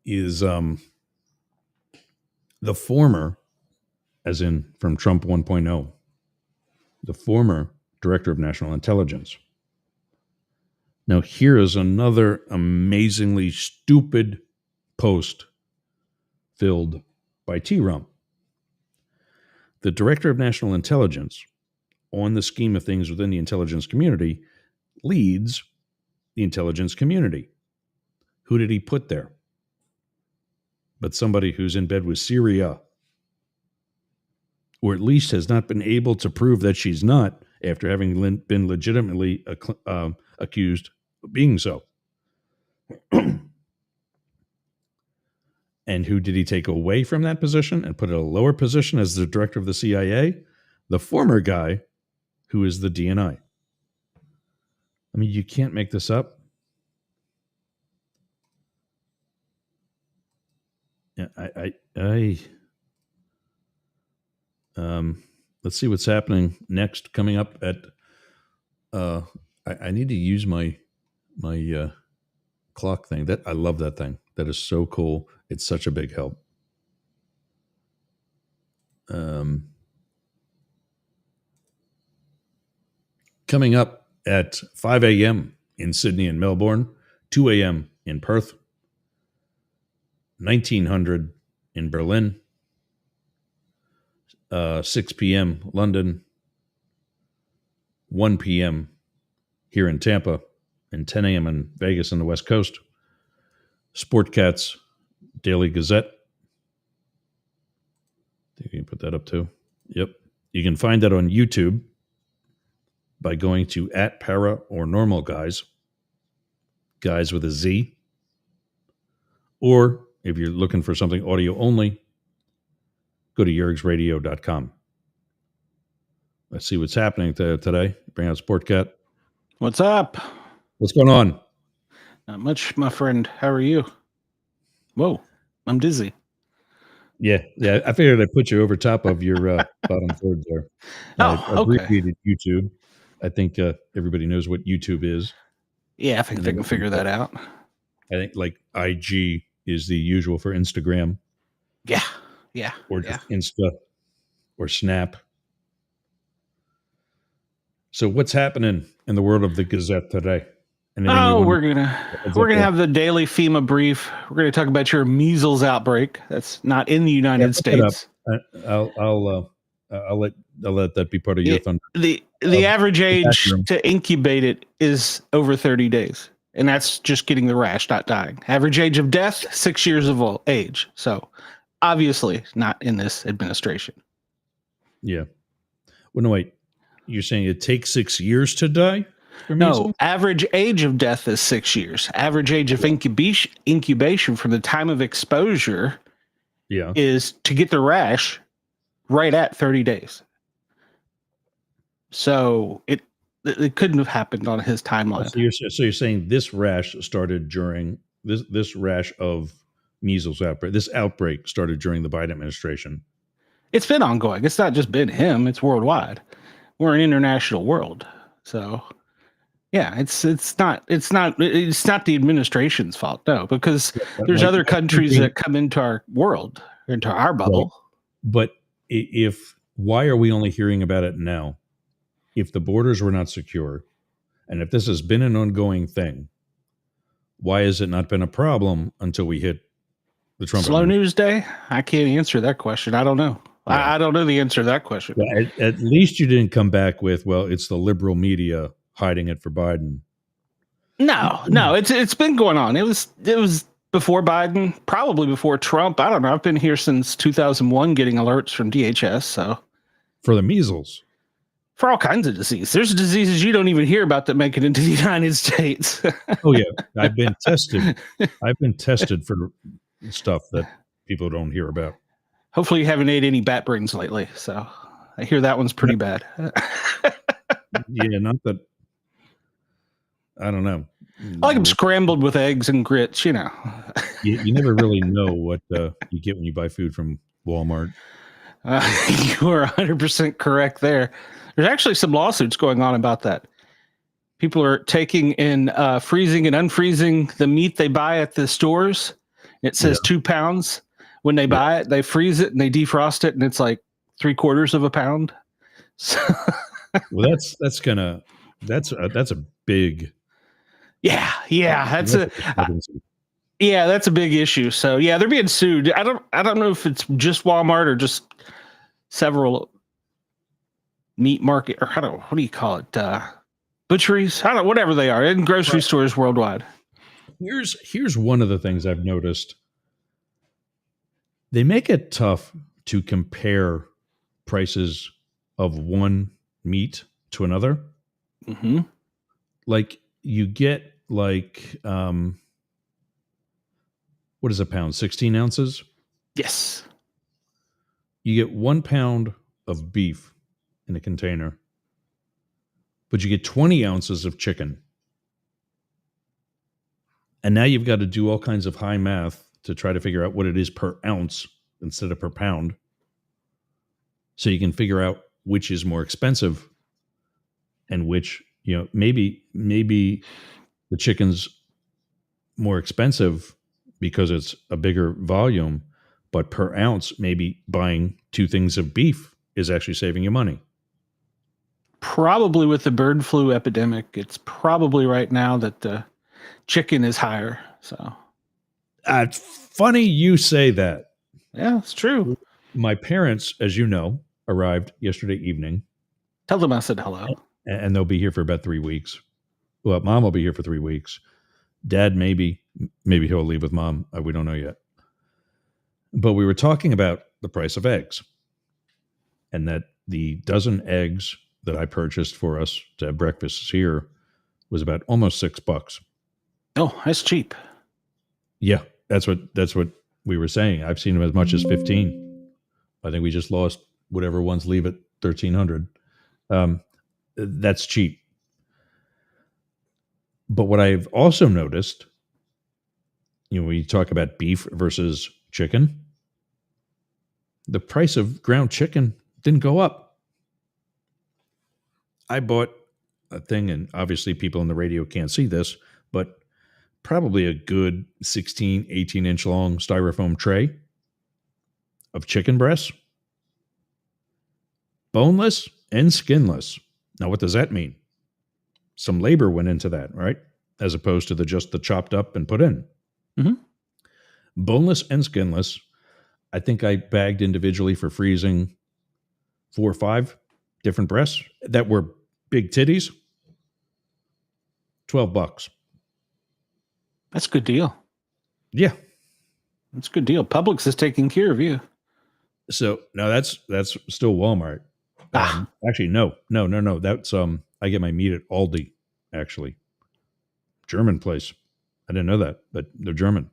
is the former, as in from Trump 1.0, the former director of national intelligence. Now, here is another amazingly stupid post filled by T-Rump. The director of national intelligence, on the scheme of things within the intelligence community, leads the intelligence community. Who did he put there? But somebody who's in bed with Syria, or at least has not been able to prove that she's not after having been legitimately accused of being so. And who did he take away from that position and put in a lower position as the director of the CIA? The former guy who is the DNI. I mean, you can't make this up. Yeah, let's see what's happening next. Coming up at, I need to use my clock thing. That I love that thing. That is so cool. It's such a big help. Coming up at 5 a.m. in Sydney and Melbourne, 2 a.m. in Perth, 1900 in Berlin, 6 p.m. London, 1 p.m. here in Tampa, and 10 a.m. in Vegas on the West Coast. Sportcats Daily Gazette. I think you can put that up too. Yep. You can find that on YouTube by going to @para or normal guys with a Z. Or if you're looking for something audio only, go to yergzradio.com. Let's see what's happening today. Bring out Sportcat.
What's up?
What's going on?
Not much, my friend. How are you? Whoa, I'm dizzy.
Yeah. I figured I'd put you over top of your bottom third there.
Oh,
abbreviated YouTube. I think everybody knows what YouTube is.
Yeah, I think they can figure that out.
I think like IG is the usual for Instagram.
Yeah.
Or just Insta or Snap. So what's happening in the world of the Gazette today? Anything you
Oh,
want
we're
to
gonna
heads
we're
up
gonna
there?
have the daily FEMA brief. We're gonna talk about your measles outbreak. That's not in the
Yeah,
United
look it up.
States.
I'll let that be part of your
Yeah,
thunder.
the average
The back
age
room.
to incubate it is over 30 days, and that's just getting the rash, not dying. Average age of death 6 years of age. So obviously not in this administration.
Yeah. Well, no, wait. You're saying it takes 6 years to die for
No,
measles?
average age of death is 6 years. Average age of incubation from the time of exposure
Yeah.
is to get the rash right at 30 days. So it couldn't have happened on his timeline.
So you're saying this rash started during this rash of measles outbreak. This outbreak started during the Biden administration.
It's been ongoing. It's not just been him, it's worldwide. We're an international world. So yeah, it's not the administration's fault, no, because there's
My
other countries
thinking,
that come into our world, into our
right?
bubble.
But if why are we only hearing about it now? If the borders were not secure, and if this has been an ongoing thing, why has it not been a problem until we hit the Trump
Slow
administration?
news day? I can't answer that question. I don't know.
Yeah.
I don't know the answer to that question.
Well, at least you didn't come back with, well, it's the liberal media hiding it for Biden.
No, it's been going on. It was before Biden, probably before Trump. I don't know. I've been here since 2001 getting alerts from DHS. So
For the measles.
for all kinds of disease, there's diseases you don't even hear about that make it into the United States.
Oh yeah, I've been tested. I've been tested for stuff that people don't hear about.
Hopefully you haven't ate any bat brains lately. So I hear that one's pretty bad.
Yeah, not that. I don't know.
I like them scrambled with eggs and grits, you know.
You never really know what you get when you buy food from Walmart.
You are 100% correct there. There's actually some lawsuits going on about that. People are taking and freezing and unfreezing the meat they buy at the stores. It says 2 pounds. When they buy it, they freeze it and they defrost it, and it's like 3/4 of a pound. So,
Well, that's a big.
yeah, that's a big issue. So yeah, they're being sued. I don't know if it's just Walmart or just several meat market, or what do you call it? Butcheries? I don't know, whatever they are, in grocery stores worldwide.
Here's one of the things I've noticed. They make it tough to compare prices of one meat to another.
Mm-hmm.
Like you get like what is a pound? 16 ounces?
Yes.
You get 1 pound of beef in a container, but you get 20 ounces of chicken. And now you've got to do all kinds of high math to try to figure out what it is per ounce instead of per pound. So you can figure out which is more expensive and which, maybe the chicken's more expensive because it's a bigger volume, but per ounce, maybe buying 2 things of beef is actually saving you money.
Probably with the bird flu epidemic, it's probably right now that the chicken is higher. So
It's funny you say that.
yeah, it's true.
My parents, as you know, arrived yesterday evening.
Tell them I said hello.
And they'll be here for about 3 weeks. Well, Mom will be here for 3 weeks. Dad, maybe he'll leave with Mom. We don't know yet. But we were talking about the price of eggs, and that the dozen eggs that I purchased for us to have breakfast here was about almost $6.
Oh, that's cheap.
Yeah, that's what we were saying. I've seen them as much as 15. I think we just lost whatever ones leave at 1,300. That's cheap. But what I've also noticed, when you talk about beef versus chicken, the price of ground chicken didn't go up. I bought a thing, and obviously people on the radio can't see this, but probably a good 16, 18-inch long styrofoam tray of chicken breasts, boneless and skinless. Now, what does that mean? Some labor went into that, right? As opposed to just the chopped up and put in.
Mhm.
Boneless and skinless. I think I bagged individually for freezing 4 or 5 different breasts that were big titties. $12.
That's a good deal.
Yeah.
That's a good deal. Publix is taking care of you.
So no, that's still Walmart. Actually, no. That's I get my meat at Aldi. Actually, German place. I didn't know that, but they're German.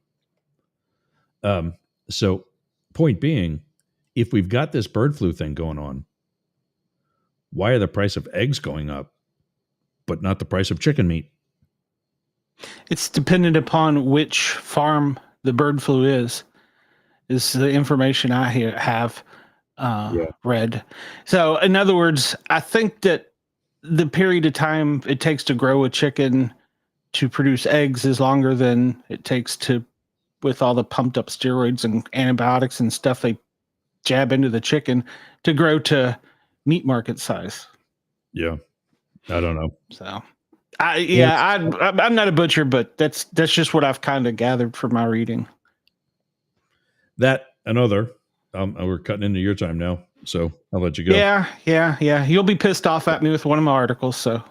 So point being, if we've got this bird flu thing going on, why are the price of eggs going up, but not the price of chicken meat?
It's dependent upon which farm the bird flu is the information I have read. So in other words, I think that the period of time it takes to grow a chicken to produce eggs is longer than it takes to, with all the pumped up steroids and antibiotics and stuff they jab into the chicken, to grow to meat market size.
Yeah. I don't know.
So I'm not a butcher, but that's just what I've kind of gathered from my reading.
That another. We're cutting into your time now, so I'll let you go.
Yeah. You'll be pissed off at me with one of my articles, so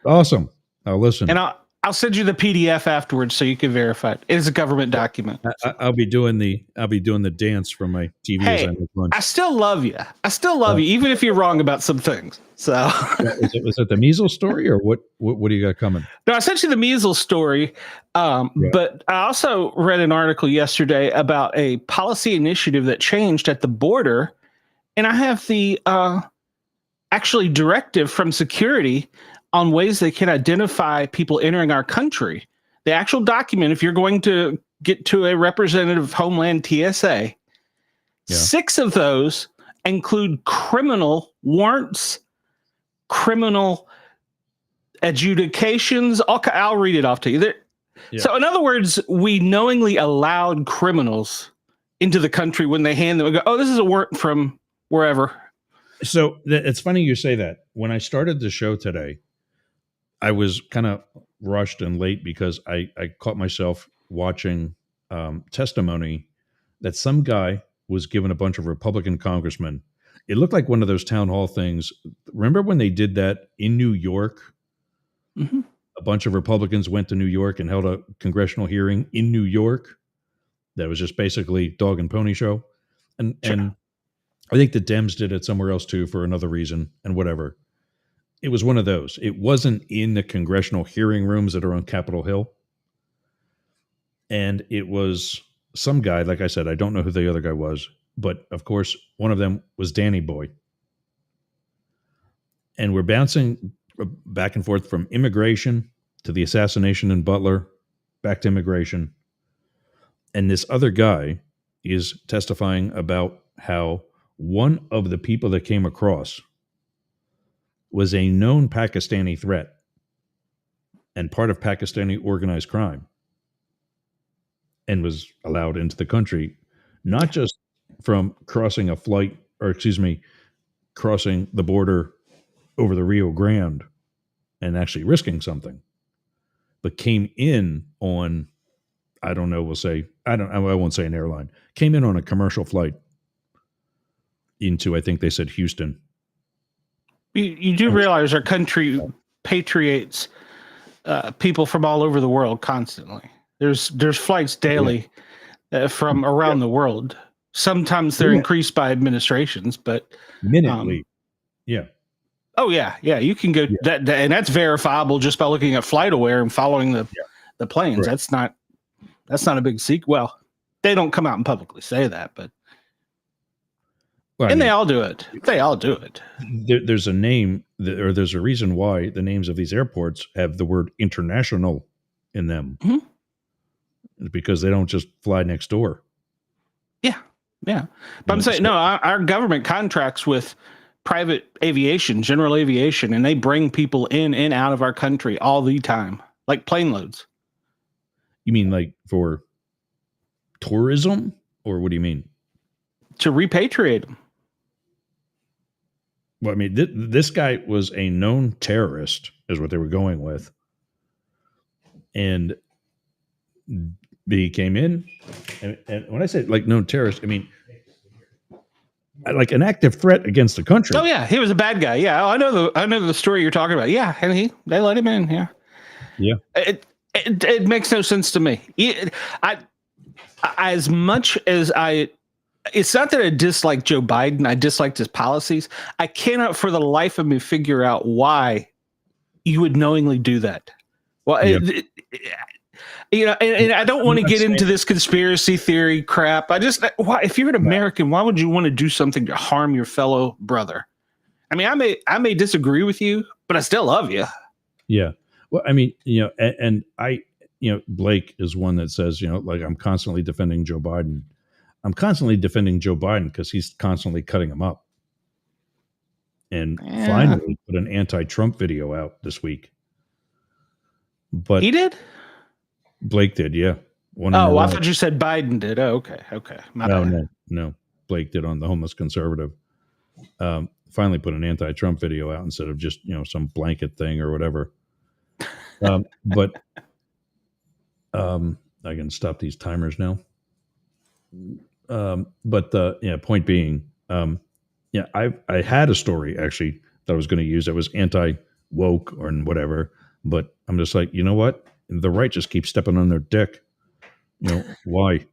awesome. I'll listen,
and I'll send you the PDF afterwards so you can verify it. It is a government document.
I'll be doing the dance from my TV as I make lunch.
I still love you. You, even if you're wrong about some things. So,
was it the measles story or what? What do you got coming?
No, I sent you the measles story, but I also read an article yesterday about a policy initiative that changed at the border, and I have the actually directive from security on ways they can identify people entering our country. The actual document, if you're going to get to a representative of Homeland TSA, 6 of those include criminal warrants, criminal adjudications. I'll read it off to you. So in other words, we knowingly allowed criminals into the country when they hand them and go, oh, this is a warrant from wherever.
So it's funny you say that. When I started the show today, I was kind of rushed and late because I caught myself watching testimony that some guy was given a bunch of Republican congressmen. It looked like one of those town hall things. Remember when they did that in New York?
Mm-hmm.
A bunch of Republicans went to New York and held a congressional hearing in New York. That was just basically dog and pony show. And I think the Dems did it somewhere else too for another reason and whatever. It was one of those. It wasn't in the congressional hearing rooms that are on Capitol Hill. And it was some guy, like I said, I don't know who the other guy was, but of course, one of them was Danny Boy. And we're bouncing back and forth from immigration to the assassination in Butler, back to immigration. And this other guy is testifying about how one of the people that came across was a known Pakistani threat and part of Pakistani organized crime and was allowed into the country, not just from crossing crossing the border over the Rio Grande and actually risking something, but came in on, I won't say an airline, came in on a commercial flight into, I think they said Houston.
You do realize our country patriates people from all over the world constantly. There's flights daily from around the world. Sometimes they're increased by administrations, but
minutely.
Oh yeah. You can go that, and that's verifiable just by looking at FlightAware and following the planes.
Right.
That's not a big secret. Well, they don't come out and publicly say that, but they all do it.
There's a name, or there's a reason why the names of these airports have the word international in them.
Mm-hmm.
It's because they don't just fly next door.
Yeah. But I'm saying, no, our government contracts with private aviation, general aviation, and they bring people in and out of our country all the time, like plane loads.
You mean like for tourism, or what do you mean?
To repatriate them.
Well, I mean, this guy was a known terrorist, is what they were going with. And he came in, and when I say like known terrorist, I mean like an active threat against the country.
Oh yeah, he was a bad guy. Yeah, I know the story you're talking about. Yeah, and they let him in. Yeah,
Yeah.
It makes no sense to me. As much as it's not that I dislike Joe Biden. I disliked his policies. I cannot for the life of me figure out why you would knowingly do that. Well,
Yeah.
and I don't want to get into this conspiracy theory crap. Why, if you're an American, why would you want to do something to harm your fellow brother? I mean, I may disagree with you, but I still love you.
Yeah. Well, I mean, and I, Blake is one that says, like I'm constantly defending Joe Biden. I'm constantly defending Joe Biden because he's constantly cutting him up. And finally put an anti-Trump video out this week. But
he did?
Blake did, yeah.
I thought you said Biden did. Oh, okay.
No. Blake did on the homeless conservative. Finally put an anti-Trump video out instead of just, some blanket thing or whatever. But I can stop these timers now. Point being, I had a story actually that I was going to use that was anti-woke or whatever, but I'm just like, you know what? The right just keeps stepping on their dick. Why?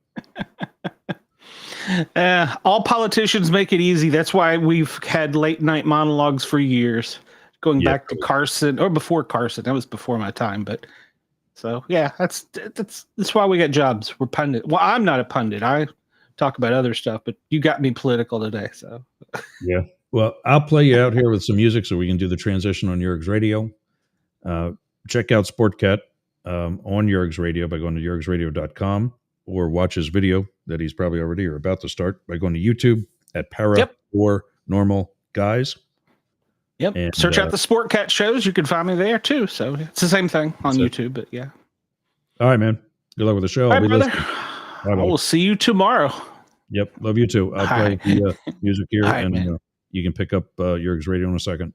All politicians make it easy. That's why we've had late night monologues for years, going back to Carson or before Carson. That was before my time, but so yeah, that's why we got jobs. We're pundit. Well, I'm not a pundit. I talk about other stuff, but you got me political today. So
yeah. Well, I'll play you out here with some music so we can do the transition on Yergz Radio. Check out Sportcat on Yergz Radio by going to yergzradio.com or watch his video that he's probably already or about to start by going to YouTube at Para or Normal Guys.
Yep. And, search out the Sportcat shows. You can find me there too. So it's the same thing on YouTube, but yeah.
All right, man. Good luck with the show.
All right, brother. I will see you tomorrow.
Yep. Love you too. I'll play the music here and you can pick up Yergz Radio in a second.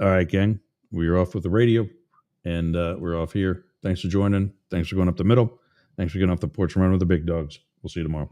All right, gang. We're off with the radio, and we're off here. Thanks for joining. Thanks for going up the middle. Thanks for getting off the porch and running with the big dogs. We'll see you tomorrow.